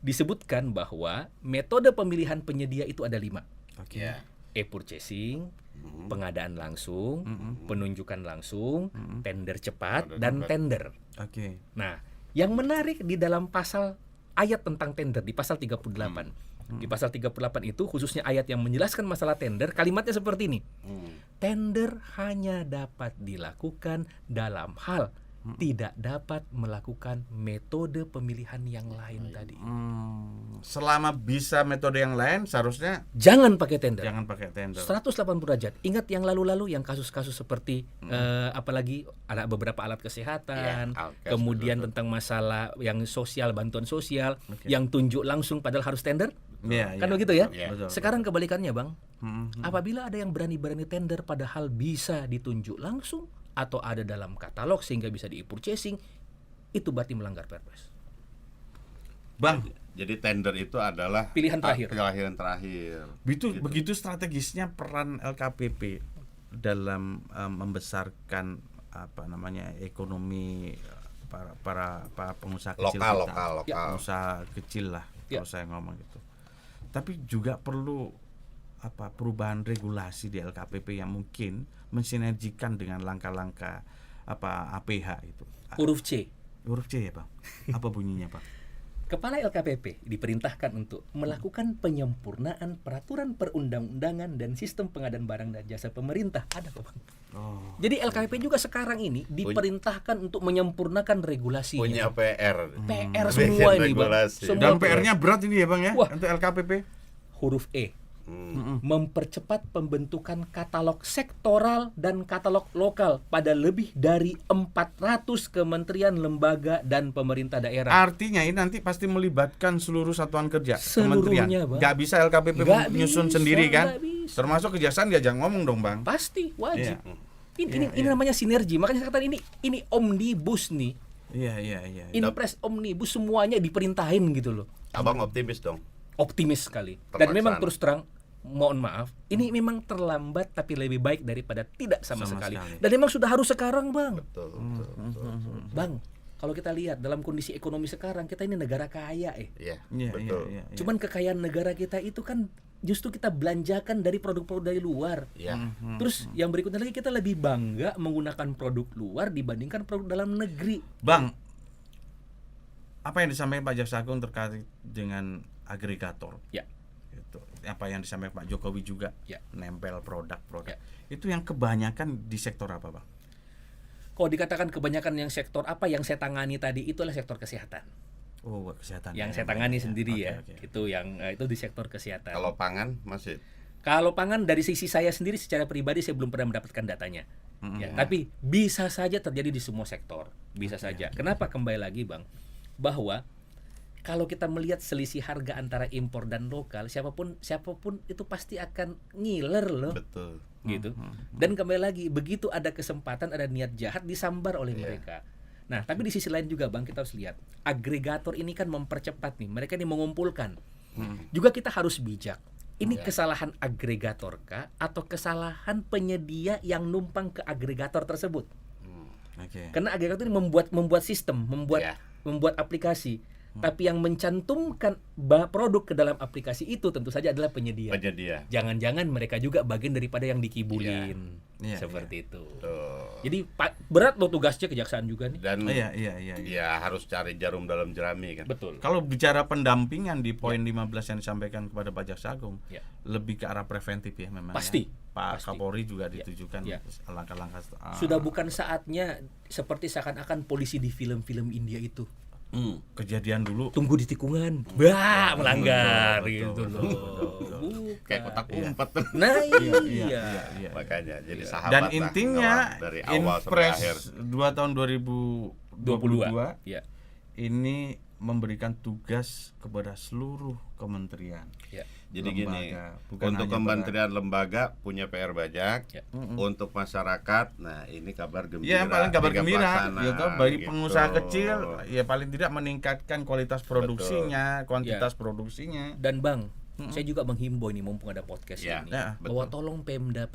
Speaker 1: disebutkan bahwa metode pemilihan penyedia itu ada 5.
Speaker 2: Oke.
Speaker 1: E-purchasing, pengadaan langsung, penunjukan langsung, tender cepat, dan tender.
Speaker 2: Oke.
Speaker 1: Nah, yang menarik di dalam pasal ayat tentang tender di pasal 38. Di pasal 38 itu khususnya ayat yang menjelaskan masalah tender, kalimatnya seperti ini. Tender hanya dapat dilakukan dalam hal tidak dapat melakukan metode pemilihan yang lain tadi.
Speaker 2: Selama bisa metode yang lain, seharusnya
Speaker 1: Jangan pakai tender.
Speaker 2: jangan pakai tender.
Speaker 1: 180 derajat. Ingat yang lalu-lalu yang kasus-kasus seperti apalagi ada beberapa alat kesehatan,
Speaker 3: Ya, Alkes,
Speaker 1: kemudian
Speaker 3: betul.
Speaker 1: tentang masalah yang sosial, bantuan sosial, yang tunjuk langsung padahal harus tender.
Speaker 2: Iya,
Speaker 1: Kan
Speaker 2: iya.
Speaker 1: begitu ya?
Speaker 3: Iya.
Speaker 2: Betul.
Speaker 1: Sekarang kebalikannya, Bang. Apabila ada yang berani-berani tender padahal bisa ditunjuk langsung atau ada dalam katalog sehingga bisa di-purchasing, itu berarti melanggar Perpres.
Speaker 2: Bang,
Speaker 3: Jadi tender itu adalah
Speaker 1: Pilihan terakhir.
Speaker 3: Pilihan terakhir.
Speaker 2: begitu strategisnya peran LKPP dalam membesarkan ekonomi para pengusaha kecil
Speaker 3: Lokal.
Speaker 2: pengusaha kecil lah kalau saya ngomong gitu. Tapi juga perlu perubahan regulasi di LKPP yang mungkin mensinergikan dengan langkah-langkah APH itu.
Speaker 1: Huruf C.
Speaker 2: Huruf C ya, Bang. Apa bunyinya, Bang?
Speaker 1: Kepala LKPP diperintahkan untuk melakukan penyempurnaan peraturan perundang-undangan dan sistem pengadaan barang dan jasa pemerintah. Ada kok, Bang.
Speaker 2: Oh.
Speaker 1: Jadi LKPP juga sekarang ini diperintahkan untuk menyempurnakan regulasinya.
Speaker 3: Punya PR.
Speaker 1: PR semua ini, Bang.
Speaker 3: Regulasi.
Speaker 1: Semua
Speaker 2: Dan PR-nya berat ini ya, Bang ya,
Speaker 1: Wah.
Speaker 2: untuk LKPP.
Speaker 1: huruf E. Mempercepat pembentukan katalog sektoral dan katalog lokal pada lebih dari 400 kementerian, lembaga, dan pemerintah daerah.
Speaker 2: Artinya ini nanti pasti melibatkan seluruh satuan kerja,
Speaker 1: Seluruhnya,
Speaker 2: kementerian.
Speaker 1: Bang.
Speaker 2: Nggak bisa LKPP
Speaker 1: Nggak
Speaker 2: menyusun
Speaker 1: bisa,
Speaker 2: sendiri kan?
Speaker 1: nggak bisa.
Speaker 2: Termasuk kejaksaan diajak ngomong dong, Bang.
Speaker 1: Pasti wajib.
Speaker 2: Iya.
Speaker 1: Ini namanya sinergi. Makanya saya katakan ini omnibus nih.
Speaker 2: Iya.
Speaker 1: Impres omnibus, semuanya diperintahin gitu loh.
Speaker 3: Abang optimis dong.
Speaker 1: Optimis sekali. Dan
Speaker 3: Terlaksana.
Speaker 1: memang terus terang, mohon maaf, ini memang terlambat tapi lebih baik daripada tidak sama sekali. Dan memang sudah harus sekarang, Bang.
Speaker 3: Betul.
Speaker 1: Bang, kalau kita lihat dalam kondisi ekonomi sekarang, kita ini negara kaya
Speaker 3: Iya,
Speaker 2: Iya,
Speaker 3: betul.
Speaker 2: iya.
Speaker 1: Cuman kekayaan negara kita itu kan justru kita belanjakan dari produk-produk dari luar.
Speaker 3: Iya.
Speaker 1: Terus yang berikutnya lagi, kita lebih bangga menggunakan produk luar dibandingkan produk dalam negeri.
Speaker 2: Bang, apa yang disampaikan Pak Jaksa Agung terkait dengan agregator?
Speaker 1: Ya.
Speaker 2: Itu apa yang disampaikan Pak Jokowi juga,
Speaker 1: Ya.
Speaker 2: nempel produk-produk.
Speaker 1: Ya.
Speaker 2: Itu yang kebanyakan di sektor apa, Bang?
Speaker 1: Kalau dikatakan kebanyakan yang sektor apa yang saya tangani tadi, itu adalah sektor kesehatan.
Speaker 2: Oh, kesehatan.
Speaker 1: Yang
Speaker 2: ya,
Speaker 1: saya tangani
Speaker 2: ya.
Speaker 1: sendiri
Speaker 2: Oke,
Speaker 1: ya.
Speaker 2: oke.
Speaker 1: Itu yang itu di sektor kesehatan.
Speaker 3: Kalau pangan masih
Speaker 1: Kalau pangan dari sisi saya sendiri secara pribadi saya belum pernah mendapatkan datanya. Ya, tapi bisa saja terjadi di semua sektor. Bisa saja. Kenapa? Kembali lagi, Bang, bahwa kalau kita melihat selisih harga antara impor dan lokal, siapapun itu pasti akan ngiler loh.
Speaker 3: betul.
Speaker 1: Gitu. Dan kembali lagi, begitu ada kesempatan, ada niat jahat, disambar oleh mereka. Nah, tapi di sisi lain juga, Bang, kita harus lihat agregator ini kan mempercepat nih, mereka ini mengumpulkan. Juga kita harus bijak. Ini kesalahan agregator kah atau kesalahan penyedia yang numpang ke agregator tersebut?
Speaker 2: Oke.
Speaker 1: Karena agregator ini membuat sistem, membuat aplikasi. Tapi yang mencantumkan produk ke dalam aplikasi itu tentu saja adalah penyedia. Jangan-jangan mereka juga bagian daripada yang dikibulin.
Speaker 2: Iya,
Speaker 1: Seperti itu.
Speaker 3: Tuh.
Speaker 1: Jadi berat loh tugasnya kejaksaan juga nih.
Speaker 3: Dan
Speaker 2: Iya.
Speaker 3: ya harus cari jarum dalam jerami kan.
Speaker 1: Betul.
Speaker 2: Kalau bicara pendampingan di poin 15 yang disampaikan kepada Pak Jaksa Agung,
Speaker 1: Ya.
Speaker 2: lebih ke arah preventif ya memang.
Speaker 1: Pasti.
Speaker 2: Ya. Pak Kapolri juga ditujukan
Speaker 1: Ya.
Speaker 2: langkah-langkah.
Speaker 1: Sudah bukan saatnya seperti seakan-akan polisi di film-film India itu.
Speaker 2: Kejadian dulu.
Speaker 1: Tunggu di tikungan. Bah, melanggar
Speaker 2: betul,
Speaker 1: gitu
Speaker 2: betul,
Speaker 1: loh.
Speaker 3: Kayak
Speaker 1: Bukan.
Speaker 3: kotak umpet.
Speaker 1: Nah,
Speaker 2: Iya.
Speaker 3: Makanya jadi sahabat
Speaker 2: Dan
Speaker 3: lah,
Speaker 2: intinya
Speaker 3: ngelawan dari awal sampai akhir.
Speaker 2: Impres 2 tahun 2022
Speaker 1: Ya.
Speaker 2: ini memberikan tugas kepada seluruh kementerian.
Speaker 1: Ya.
Speaker 3: Jadi gini,
Speaker 2: lembaga, bukan
Speaker 3: untuk
Speaker 2: hanya
Speaker 3: kementerian lembaga punya PR banyak.
Speaker 1: Ya.
Speaker 3: Untuk masyarakat, nah ini kabar
Speaker 2: Ya
Speaker 3: gembira.
Speaker 2: paling kabar
Speaker 3: tiga
Speaker 2: gembira,
Speaker 3: pelaksana,
Speaker 2: ya toh, bagi
Speaker 3: gitu.
Speaker 2: pengusaha kecil, ya paling tidak meningkatkan kualitas produksinya, kuantitas produksinya.
Speaker 1: Dan Bang, saya juga menghimbau ini mumpung ada podcast
Speaker 3: Ya.
Speaker 1: ini.
Speaker 2: Ya,
Speaker 1: Bahwa tolong Pemda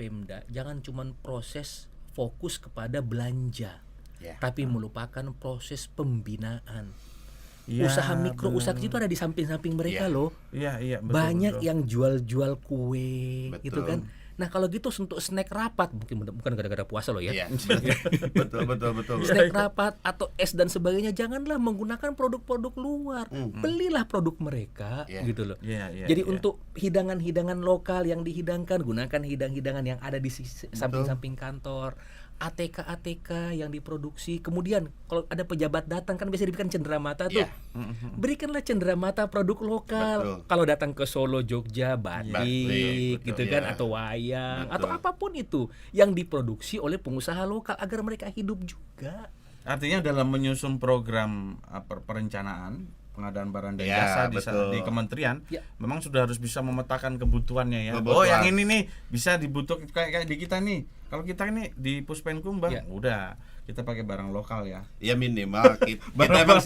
Speaker 1: jangan cuman proses fokus kepada belanja.
Speaker 3: Ya.
Speaker 1: Tapi melupakan proses pembinaan.
Speaker 2: Ya,
Speaker 1: Usaha mikro,
Speaker 2: benar.
Speaker 1: usaha kecil itu ada di samping-samping mereka loh.
Speaker 2: Iya, betul,
Speaker 1: Banyak
Speaker 2: betul.
Speaker 1: yang jual-jual kue
Speaker 3: Betul.
Speaker 1: gitu kan. Nah, kalau gitu untuk snack rapat, bukan gara-gara puasa loh ya.
Speaker 3: Iya. betul.
Speaker 1: Snack rapat atau es dan sebagainya, janganlah menggunakan produk-produk luar. Belilah produk mereka gitu loh.
Speaker 2: Iya,
Speaker 1: Jadi
Speaker 2: iya.
Speaker 1: untuk hidangan-hidangan lokal yang dihidangkan, gunakan hidang-hidangan yang ada di samping-samping kantor. ATK yang diproduksi. Kemudian kalau ada pejabat datang kan biasa diberikan cenderamata tuh.
Speaker 3: Iya.
Speaker 1: Berikanlah cenderamata produk lokal.
Speaker 3: Betul.
Speaker 1: Kalau datang ke Solo, Jogja, batik
Speaker 3: Batik,
Speaker 1: gitu
Speaker 3: betul,
Speaker 1: kan,
Speaker 3: ya.
Speaker 1: atau wayang,
Speaker 3: Betul.
Speaker 1: atau apapun itu yang diproduksi oleh pengusaha lokal agar mereka hidup juga.
Speaker 2: Artinya dalam menyusun program perencanaan pengadaan barang dan
Speaker 3: Ya,
Speaker 2: jasa
Speaker 3: betul.
Speaker 2: di kementerian,
Speaker 1: Ya.
Speaker 2: memang sudah harus bisa memetakan kebutuhannya ya.
Speaker 3: Kebutuhan.
Speaker 2: Oh, yang ini nih bisa dibutuhkan kayak di kita nih. Kalau kita ini di Puspenkum, Bang,
Speaker 1: Ya.
Speaker 2: udah kita pakai barang lokal ya.
Speaker 3: Ya minimal kita emang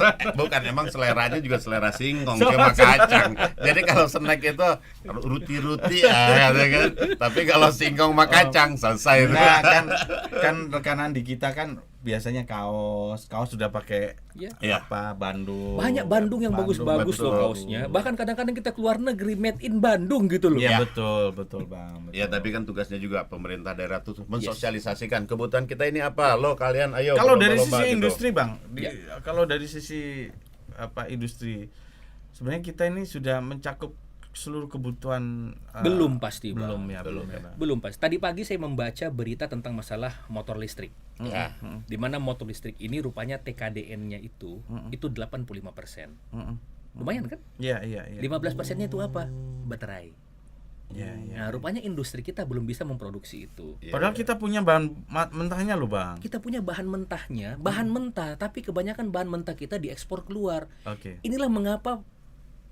Speaker 3: emang seleranya juga selera singkong sama kacang. Jadi kalau snack itu ruti-ruti ya kan. Tapi kalau singkong sama kacang selesai.
Speaker 2: Nah, kan rekanan di kita kan biasanya kaos sudah pakai
Speaker 1: Ya.
Speaker 2: apa Bandung.
Speaker 1: Banyak Bandung yang bagus-bagus
Speaker 2: betul.
Speaker 1: loh kaosnya. Bahkan kadang-kadang kita keluar negeri made in Bandung gitu loh.
Speaker 2: Iya,
Speaker 3: Ya.
Speaker 2: betul Bang. Betul.
Speaker 3: Ya tapi kan tugasnya juga pemerintah daerah tuh mensosialisasikan kebutuhan kita ini apa. Lo kalian ayo.
Speaker 2: Kalau dari
Speaker 3: berlomba-lomba
Speaker 2: sisi
Speaker 3: gitu.
Speaker 2: industri, Bang, kalau dari sisi apa industri, sebenarnya kita ini sudah mencakup seluruh kebutuhan.
Speaker 1: Belum pasti, Bang.
Speaker 2: belum ya, Bang.
Speaker 1: Belum pas. Tadi pagi saya membaca berita tentang masalah motor listrik.
Speaker 3: Ya.
Speaker 1: Di mana motor listrik ini rupanya TKDN-nya itu 85%. Lumayan kan?
Speaker 2: Iya.
Speaker 1: 15%-nya itu apa? Baterai.
Speaker 2: Iya.
Speaker 1: Nah, rupanya industri kita belum bisa memproduksi itu.
Speaker 3: Iya.
Speaker 2: Padahal kita punya bahan mentahnya loh, Bang.
Speaker 1: Kita punya bahan mentahnya, bahan mentah, tapi kebanyakan bahan mentah kita diekspor keluar.
Speaker 2: Oke.
Speaker 1: Inilah mengapa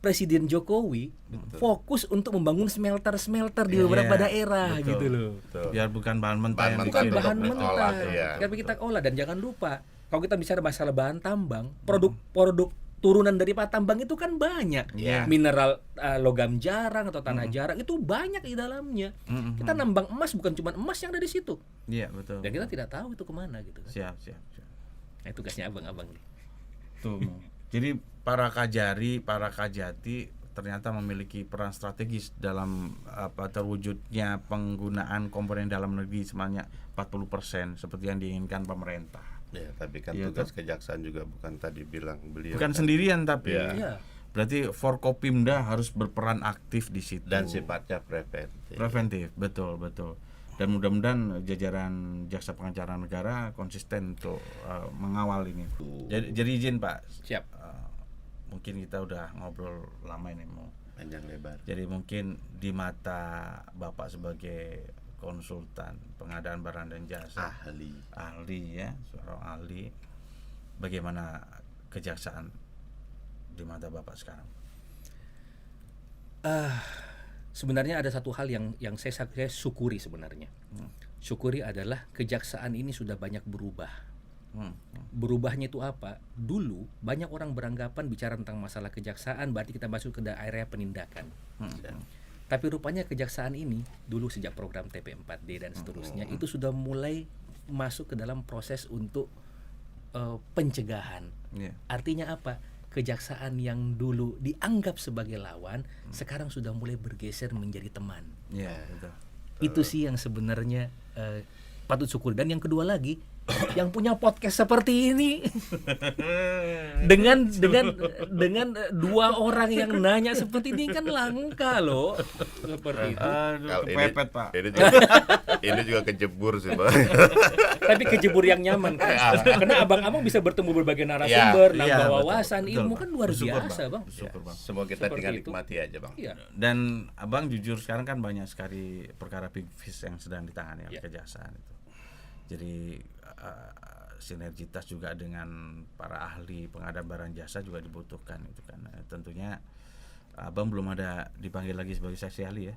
Speaker 1: Presiden Jokowi fokus untuk membangun smelter-smelter di beberapa
Speaker 2: Iya,
Speaker 1: daerah
Speaker 2: betul.
Speaker 1: gitu loh.
Speaker 2: Biar bukan bahan mentah
Speaker 3: Bahan
Speaker 2: yang
Speaker 3: mentah
Speaker 1: Bukan
Speaker 2: dikirim.
Speaker 1: bahan
Speaker 3: tetap
Speaker 1: mentah,
Speaker 3: diolah, iya.
Speaker 1: tapi kita olah. Dan jangan lupa, kalau kita bicara masalah bahan tambang, produk turunan dari tambang itu kan banyak.
Speaker 2: Iya.
Speaker 1: Mineral logam jarang atau tanah jarang itu banyak di dalamnya. Kita nambang emas bukan cuma emas yang ada di situ.
Speaker 2: Iya, betul.
Speaker 1: Dan kita tidak tahu itu kemana gitu kan.
Speaker 2: Siap.
Speaker 1: Nah, tugasnya abang-abang nih.
Speaker 2: Tuh. Jadi para kajari, para kajati ternyata memiliki peran strategis dalam terwujudnya penggunaan komponen dalam negeri sebanyak 40% seperti yang diinginkan pemerintah.
Speaker 3: Ya, tapi kan
Speaker 2: Iya,
Speaker 3: tugas kejaksaan juga bukan tadi bilang beliau
Speaker 2: Bukan
Speaker 3: kan.
Speaker 2: sendirian tapi
Speaker 1: Iya.
Speaker 2: berarti Forkopimda harus berperan aktif di situ.
Speaker 3: Dan sifatnya preventif.
Speaker 2: Preventif, betul. Dan mudah-mudahan jajaran Jaksa Pengacara Negara konsisten untuk mengawal ini. Jadi izin Pak,
Speaker 1: Siap.
Speaker 2: mungkin kita udah ngobrol lama ini mau.
Speaker 3: Panjang lebar.
Speaker 2: Jadi mungkin di mata Bapak sebagai konsultan pengadaan barang dan jasa, ahli ya, seorang ahli, bagaimana kejaksaan di mata Bapak sekarang?
Speaker 1: Sebenarnya ada satu hal yang saya syukuri sebenarnya. Syukuri adalah kejaksaan ini sudah banyak berubah. Berubahnya itu apa? Dulu banyak orang beranggapan bicara tentang masalah kejaksaan berarti kita masuk ke area penindakan. Tapi rupanya kejaksaan ini dulu sejak program TP4D dan seterusnya itu sudah mulai masuk ke dalam proses untuk pencegahan. Artinya apa? Kejaksaan yang dulu dianggap sebagai lawan sekarang sudah mulai bergeser menjadi teman.
Speaker 2: Iya, betul.
Speaker 1: Itu sih yang sebenarnya patut syukur. Dan yang kedua lagi, yang punya podcast seperti ini dengan dua orang yang nanya seperti ini kan langka loh. Seperti itu.
Speaker 2: Aduh,
Speaker 3: Kalau
Speaker 2: kepepet Pak.
Speaker 3: Ini juga kejebur sih, Pak.
Speaker 1: Tapi kejebur yang nyaman kan. Karena abang-abang bisa bertemu berbagai narasumber,
Speaker 2: Iya,
Speaker 1: nambah
Speaker 2: betul,
Speaker 1: wawasan,
Speaker 2: betul,
Speaker 1: ilmu
Speaker 2: Bang.
Speaker 1: kan luar
Speaker 2: Bersyukur,
Speaker 1: biasa, Bang.
Speaker 2: Bersyukur, Bang.
Speaker 3: Semua kita
Speaker 1: Seperti
Speaker 3: tinggal
Speaker 1: itu.
Speaker 3: nikmati aja, Bang.
Speaker 1: Iya.
Speaker 2: Dan Abang jujur sekarang kan banyak sekali perkara big fish yang sedang ditangani oleh
Speaker 1: Ya.
Speaker 2: kejaksaan itu. Jadi sinergitas juga dengan para ahli pengadaan barang jasa juga dibutuhkan itu kan. Tentunya Abang belum ada dipanggil lagi sebagai saksi ahli ya.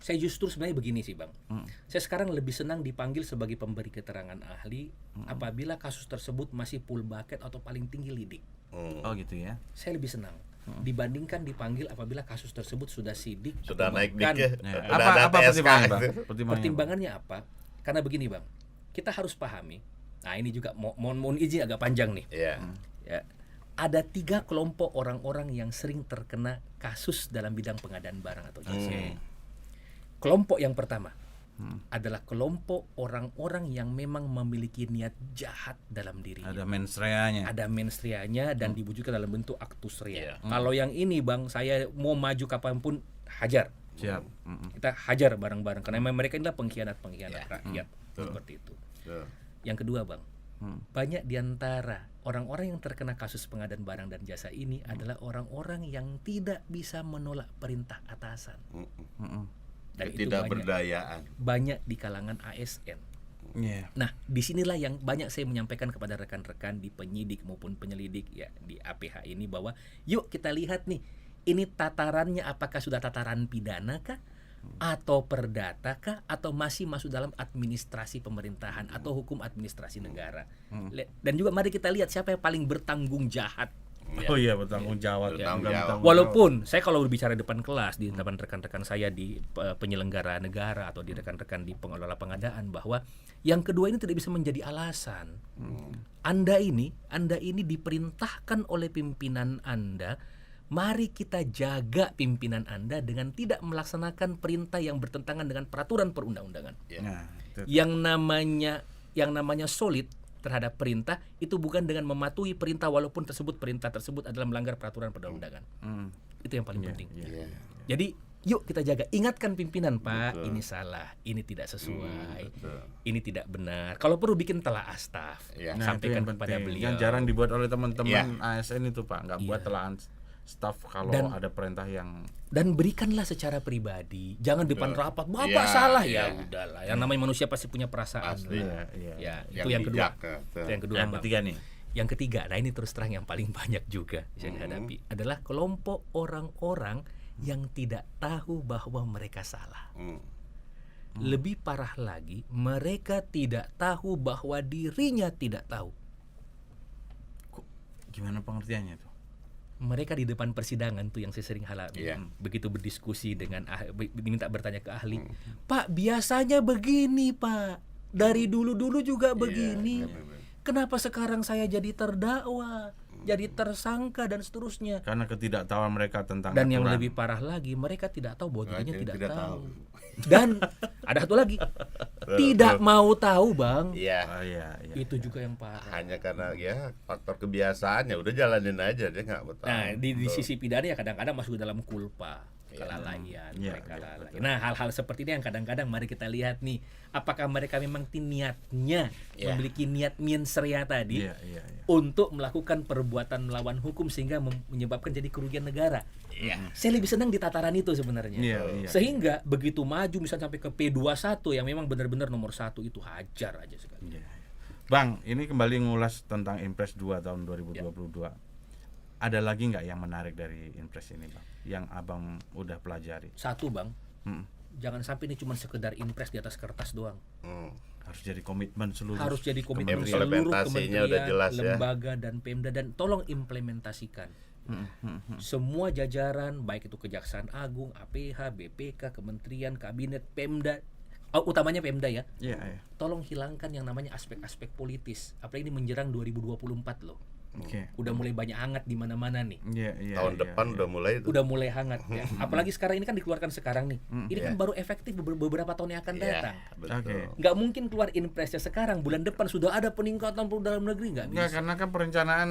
Speaker 1: Saya justru sebenarnya begini sih, Bang. Saya sekarang lebih senang dipanggil sebagai pemberi keterangan ahli apabila kasus tersebut masih full bucket atau paling tinggi lidik.
Speaker 2: Oh gitu ya.
Speaker 1: Saya lebih senang dibandingkan dipanggil apabila kasus tersebut sudah sidik
Speaker 3: Sudah
Speaker 1: atau
Speaker 3: naik
Speaker 1: bahkan,
Speaker 3: dik ya.
Speaker 2: Nah,
Speaker 3: Udah ada
Speaker 2: apa
Speaker 3: TSK
Speaker 2: pertimbangannya, Bang?
Speaker 3: itu.
Speaker 1: pertimbangannya apa? Karena begini, Bang. Kita harus pahami. Nah, ini juga mohon izin agak panjang nih.
Speaker 3: Iya.
Speaker 1: Ya. Ada 3 kelompok orang-orang yang sering terkena kasus dalam bidang pengadaan barang atau jasa. Kelompok yang pertama adalah kelompok orang-orang yang memang memiliki niat jahat dalam dirinya.
Speaker 2: Ada mens reanya.
Speaker 1: Ada mens reanya dan diwujudkan dalam bentuk aktus rea.
Speaker 3: Iya.
Speaker 1: Kalau yang ini, Bang, saya mau maju kapanpun hajar.
Speaker 2: Siap.
Speaker 1: Kita hajar bareng-bareng karena memang mereka adalah pengkhianat-pengkhianat rakyat. Seperti itu.
Speaker 3: Tuh.
Speaker 1: Yang kedua, Bang, banyak diantara orang-orang yang terkena kasus pengadaan barang dan jasa ini adalah orang-orang yang tidak bisa menolak perintah atasan. Dan itu
Speaker 3: Ketidakberdayaan.
Speaker 1: banyak di kalangan ASN.
Speaker 2: Iya.
Speaker 1: Nah, disinilah yang banyak saya menyampaikan kepada rekan-rekan di penyidik maupun penyelidik ya di APH ini bahwa yuk kita lihat nih, ini tatarannya apakah sudah tataran pidana kah? Atau perdata kah? Atau masih masuk dalam administrasi pemerintahan atau hukum administrasi negara? Dan juga mari kita lihat siapa yang paling bertanggung jahat.
Speaker 2: Oh iya, bertanggung jawab.
Speaker 3: Bertanggung
Speaker 2: Bukan
Speaker 3: jawab.
Speaker 1: Walaupun saya kalau berbicara di depan kelas, di depan rekan-rekan saya di penyelenggara negara atau di rekan-rekan di pengelola pengadaan, bahwa yang kedua ini tidak bisa menjadi alasan. Anda ini diperintahkan oleh pimpinan Anda, mari kita jaga pimpinan Anda dengan tidak melaksanakan perintah yang bertentangan dengan peraturan perundang-undangan.
Speaker 2: Nah, itu.
Speaker 1: Yang namanya solid terhadap perintah itu bukan dengan mematuhi perintah walaupun perintah tersebut adalah melanggar peraturan perundang-undangan. Itu yang paling penting.
Speaker 3: Iya.
Speaker 1: Jadi yuk kita jaga, ingatkan pimpinan, Pak, ini salah, ini tidak sesuai, ini tidak benar. Kalau perlu bikin telaah staf,
Speaker 3: Iya.
Speaker 2: Nah,
Speaker 1: sampaikan
Speaker 2: itu yang
Speaker 1: kepada
Speaker 2: penting.
Speaker 1: beliau.
Speaker 2: Yang jarang dibuat oleh teman-teman
Speaker 3: Iya.
Speaker 2: ASN itu, Pak, nggak buat
Speaker 1: Iya.
Speaker 2: telahan staff kalau
Speaker 1: Dan-
Speaker 2: ada perintah yang
Speaker 1: Dan berikanlah secara pribadi, jangan depan rapat, Bapak
Speaker 3: Iya,
Speaker 1: salah,
Speaker 3: iya.
Speaker 1: ya udahlah. Yang namanya manusia pasti punya perasaan.
Speaker 3: Pasti.
Speaker 1: lah.
Speaker 2: Iya,
Speaker 1: Ya,
Speaker 3: Yang
Speaker 1: itu yang kedua.
Speaker 3: bijak, tuh.
Speaker 1: Itu yang kedua.
Speaker 2: yang
Speaker 1: Bang.
Speaker 2: ketiga nih.
Speaker 1: Yang ketiga, nah ini terus terang yang paling banyak juga yang dihadapi adalah kelompok orang-orang yang tidak tahu bahwa mereka salah. Lebih parah lagi, mereka tidak tahu bahwa dirinya tidak tahu.
Speaker 2: Gimana pengertiannya tuh?
Speaker 1: Mereka di depan persidangan tuh yang saya sering
Speaker 3: Iya.
Speaker 1: begitu berdiskusi dengan diminta bertanya ke ahli. Pak, biasanya begini, Pak. Dari dulu-dulu juga begini. Kenapa sekarang saya jadi terdakwa, jadi tersangka dan seterusnya?
Speaker 2: Karena ketidaktahuan mereka tentang
Speaker 1: Dan yang
Speaker 2: aturan.
Speaker 1: lebih parah lagi, mereka tidak tahu bahwa dirinya
Speaker 3: Mereka
Speaker 1: tidak
Speaker 3: tidak
Speaker 1: tahu.
Speaker 3: tahu.
Speaker 1: Dan ada satu lagi, tidak mau tahu, Bang.
Speaker 3: Iya.
Speaker 2: Oh, iya, iya.
Speaker 1: Itu juga yang parah.
Speaker 3: Hanya karena ya faktor kebiasaan, ya udah jalanin aja, dia nggak betul.
Speaker 1: Nah, di sisi pidana ya kadang-kadang masuk dalam kulpa, kelalaian,
Speaker 2: Iya,
Speaker 1: mereka
Speaker 2: iya,
Speaker 1: lalai. Nah, hal-hal seperti ini yang kadang-kadang mari kita lihat nih, apakah mereka memang niatnya
Speaker 3: Iya.
Speaker 1: memiliki niat mensrea tadi
Speaker 2: Iya, iya, iya.
Speaker 1: untuk melakukan perbuatan melawan hukum sehingga menyebabkan jadi kerugian negara. Saya lebih senang di tataran itu sebenarnya.
Speaker 2: Iya, iya.
Speaker 1: Sehingga begitu maju misalnya sampai ke P21 yang memang benar-benar nomor 1 itu hajar aja sekali.
Speaker 2: Iya, iya. Bang, ini kembali ngulas tentang Impres 2 tahun 2022. Ada lagi nggak yang menarik dari Impres ini, Bang? Yang Abang udah pelajari?
Speaker 1: Satu, Bang,
Speaker 2: Mm.
Speaker 1: jangan sampai ini cuma sekedar impres di atas kertas doang.
Speaker 2: Harus jadi komitmen seluruh.
Speaker 1: Harus jadi komitmen
Speaker 3: Kementerian.
Speaker 1: seluruh
Speaker 3: Implementasinya udah
Speaker 1: kementerian,
Speaker 3: jelas ya.
Speaker 1: lembaga dan Pemda, dan tolong implementasikan. Semua jajaran baik itu Kejaksaan Agung, APH, BPK, Kementerian, Kabinet, Pemda, utamanya Pemda ya.
Speaker 2: Iya, iya.
Speaker 1: Tolong hilangkan yang namanya aspek-aspek politis. Apalagi ini menjelang 2024 loh.
Speaker 2: Oke.
Speaker 1: Udah mulai banyak hangat di mana-mana nih.
Speaker 2: Iya, iya.
Speaker 3: Tahun
Speaker 2: iya,
Speaker 3: depan
Speaker 2: iya.
Speaker 3: udah mulai itu.
Speaker 1: Udah mulai hangat ya. Apalagi sekarang ini kan dikeluarkan sekarang nih. Ini kan
Speaker 3: Iya.
Speaker 1: baru efektif beberapa tahun yang akan datang.
Speaker 3: betul.
Speaker 2: Oke.
Speaker 1: Nggak mungkin keluar impresnya sekarang, bulan depan sudah ada peningkatan dalam negeri, nggak
Speaker 2: Enggak,
Speaker 1: bisa.
Speaker 2: karena kan perencanaan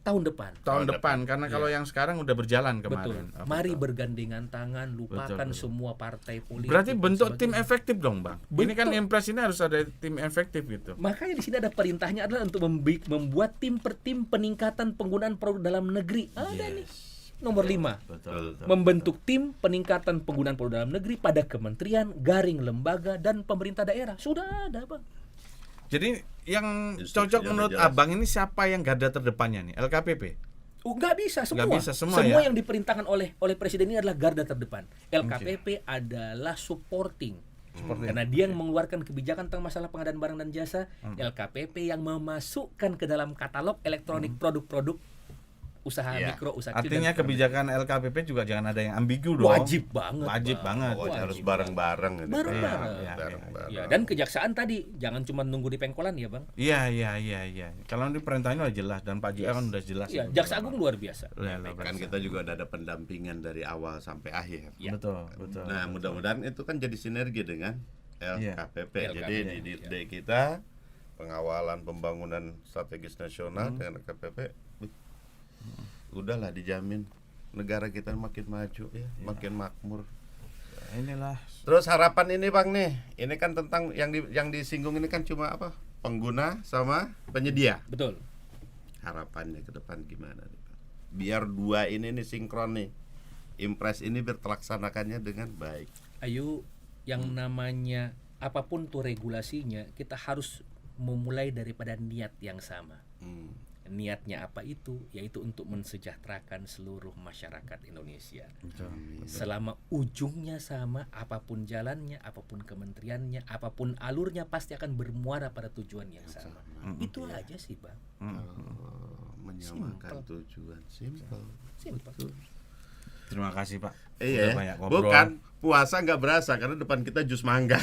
Speaker 1: Tahun depan.
Speaker 2: tahun
Speaker 3: Tahun
Speaker 2: depan. Karena kalau yang sekarang udah berjalan
Speaker 1: Betul.
Speaker 2: kemarin. Oh,
Speaker 1: Mari
Speaker 2: betul.
Speaker 1: bergandengan tangan, lupakan
Speaker 2: Betul.
Speaker 1: semua partai politik.
Speaker 2: Berarti
Speaker 1: dan
Speaker 2: bentuk tim
Speaker 1: sebagainya.
Speaker 2: efektif dong, Bang. Ini kan
Speaker 1: Bentuk.
Speaker 2: Impres ini harus ada tim efektif gitu.
Speaker 1: Makanya di sini ada perintahnya adalah untuk membuat tim per tim peningkatan penggunaan produk dalam negeri. Ada nih. Nomor 5.
Speaker 2: Betul.
Speaker 1: Membentuk tim peningkatan penggunaan produk dalam negeri pada kementerian, garing lembaga dan pemerintah daerah. Sudah ada, Bang.
Speaker 2: Jadi yang
Speaker 3: Justru
Speaker 2: cocok
Speaker 3: sudah
Speaker 2: menurut
Speaker 3: jelas.
Speaker 2: Abang ini siapa yang garda terdepannya nih? LKPP.
Speaker 1: Nggak bisa semua.
Speaker 2: Nggak bisa semua ya?
Speaker 1: yang diperintahkan oleh presiden ini adalah garda terdepan. LKPP adalah supporting. Karena dia yang mengeluarkan kebijakan tentang masalah pengadaan barang dan jasa, LKPP yang memasukkan ke dalam katalog elektronik produk-produk usaha
Speaker 3: Iya.
Speaker 1: mikro, usaha kecil
Speaker 2: Artinya
Speaker 1: dan
Speaker 2: kebijakan LKPP juga jangan ada yang ambigu dong.
Speaker 1: wajib banget.
Speaker 2: Wajib
Speaker 1: Bang.
Speaker 2: banget.
Speaker 3: Pokoknya
Speaker 1: Wajib
Speaker 3: harus bareng-bareng gitu.
Speaker 1: Bareng-bareng.
Speaker 2: Iya,
Speaker 3: Bareng-bareng.
Speaker 1: Ya, dan kejaksaan tadi jangan cuma nunggu di pengkolan ya, Bang.
Speaker 2: Iya. Kalau di perintahnya udah jelas dan Pak JA kan udah jelas.
Speaker 1: Iya, Jaksa Agung luar biasa.
Speaker 3: Kan kita juga udah ada pendampingan dari awal sampai akhir.
Speaker 1: Ya.
Speaker 2: Betul.
Speaker 3: Nah, mudah-mudahan itu kan jadi sinergi dengan LKPP.
Speaker 1: Iya.
Speaker 3: Jadi di kita pengawalan pembangunan strategis nasional dengan LKPP udahlah dijamin negara kita makin maju ya, makin makmur.
Speaker 2: Inilah.
Speaker 3: Terus harapan ini Bang nih, ini kan tentang yang disinggung ini kan cuma apa? Pengguna sama penyedia.
Speaker 1: Betul.
Speaker 3: Harapannya ke depan gimana nih, Pak? Biar dua ini nih sinkron nih. Impres ini biar terlaksanakannya dengan baik.
Speaker 1: Ayo yang namanya apapun tuh regulasinya, kita harus memulai daripada niat yang sama. Niatnya apa itu? Yaitu untuk mensejahterakan seluruh masyarakat Indonesia. Selama ujungnya sama, apapun jalannya, apapun kementeriannya, apapun alurnya, pasti akan bermuara pada tujuan yang sama. Itu aja sih, Bang.
Speaker 3: Menyamakan tujuan, simple.
Speaker 2: Terima kasih Pak.
Speaker 3: Iya,
Speaker 2: Udah banyak ngobrol.
Speaker 3: bukan puasa nggak berasa karena depan kita jus mangga.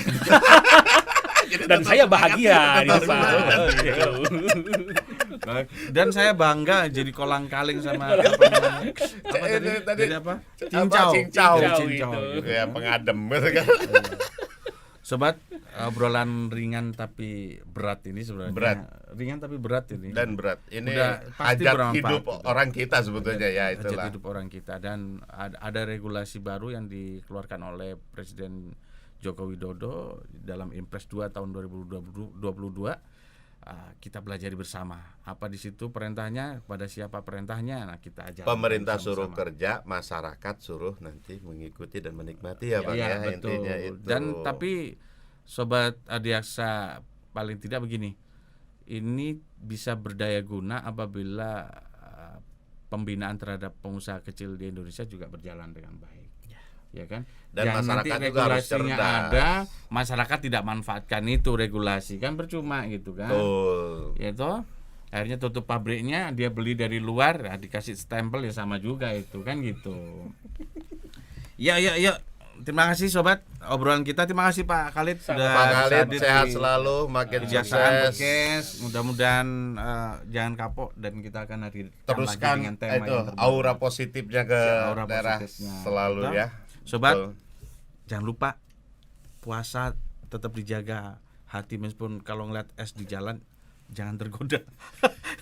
Speaker 1: Dan saya bahagia di
Speaker 3: tetap
Speaker 1: depan.
Speaker 2: Dan saya bangga jadi kolang-kaling sama apa namanya? Apa tadi? Jadi apa? Cincau.
Speaker 3: Cincau.
Speaker 2: Cincau.
Speaker 3: Kayak pengadem gitu kan.
Speaker 2: Sobat, obrolan ringan tapi berat ini sebenarnya.
Speaker 3: Berat.
Speaker 2: Ringan tapi berat ini.
Speaker 3: Dan berat. Ini
Speaker 2: Udah pasti
Speaker 3: hajat
Speaker 2: bermanfaat,
Speaker 3: hidup
Speaker 2: gitu.
Speaker 3: orang kita sebetulnya ya
Speaker 2: Hajat
Speaker 3: itulah.
Speaker 2: hidup orang kita, dan ada regulasi baru yang dikeluarkan oleh Presiden Joko Widodo dalam Impres 2 tahun 2022. Kita pelajari bersama apa di situ perintahnya, pada siapa perintahnya. Nah, kita aja
Speaker 3: Pemerintah suruh kerja, masyarakat suruh nanti mengikuti dan menikmati ya Bang ya,
Speaker 2: betul.
Speaker 3: intinya itu.
Speaker 2: Dan tapi Sobat Adiaksa, paling tidak begini, ini bisa berdaya guna apabila pembinaan terhadap pengusaha kecil di Indonesia juga berjalan dengan baik, ya kan?
Speaker 3: Dan
Speaker 2: Jangan
Speaker 3: masyarakat
Speaker 2: nanti
Speaker 3: juga harus
Speaker 2: regulasinya
Speaker 3: cerdas.
Speaker 2: ada, masyarakat tidak manfaatkan itu regulasi, kan percuma gitu kan?
Speaker 3: Betul.
Speaker 2: Ya toh, akhirnya tutup pabriknya, dia beli dari luar, dikasih stempel ya sama juga itu kan gitu. Ya. Terima kasih Sobat obrolan kita. Terima kasih Pak Khalid sudah
Speaker 3: Pak Khalid
Speaker 2: hadir
Speaker 3: sehat
Speaker 2: di
Speaker 3: selalu, makin
Speaker 2: Kejaksaan
Speaker 3: sukses.
Speaker 2: Podcast. Mudah-mudahan jangan kapok, dan kita akan hadir
Speaker 3: Teruskan
Speaker 2: dengan tema
Speaker 3: itu
Speaker 2: yang terbaru.
Speaker 3: aura positifnya ke
Speaker 2: Aura
Speaker 3: daerah
Speaker 2: positifnya.
Speaker 3: selalu
Speaker 2: Betul.
Speaker 3: ya.
Speaker 2: Sobat,
Speaker 3: Betul.
Speaker 2: jangan lupa puasa tetap dijaga hati, meskipun kalau ngeliat es di jalan jangan tergoda.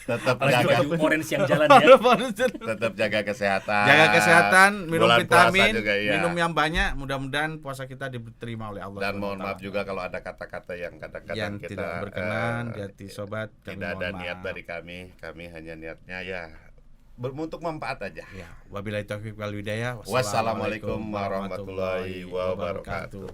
Speaker 3: Tetap
Speaker 1: Apalagi
Speaker 3: jaga,
Speaker 1: baju orange yang jalan ya.
Speaker 3: tetap jaga kesehatan.
Speaker 2: Jaga kesehatan, minum
Speaker 3: Bulan puasa
Speaker 2: vitamin,
Speaker 3: juga, iya.
Speaker 2: minum yang banyak. Mudah-mudahan puasa kita diterima oleh Allah.
Speaker 3: Dan mohon
Speaker 2: SWT.
Speaker 3: maaf juga kalau ada kata-kata yang kadang-kadang
Speaker 2: yang
Speaker 3: kita
Speaker 2: tidak berkenan di hati sobat. Kami
Speaker 3: tidak ada
Speaker 2: mohon
Speaker 3: niat
Speaker 2: maaf.
Speaker 3: dari kami hanya niatnya ya untuk manfaat aja.
Speaker 2: Ya, wabillahi taufiq wal hidayah.
Speaker 3: Wassalamualaikum warahmatullahi wabarakatuh.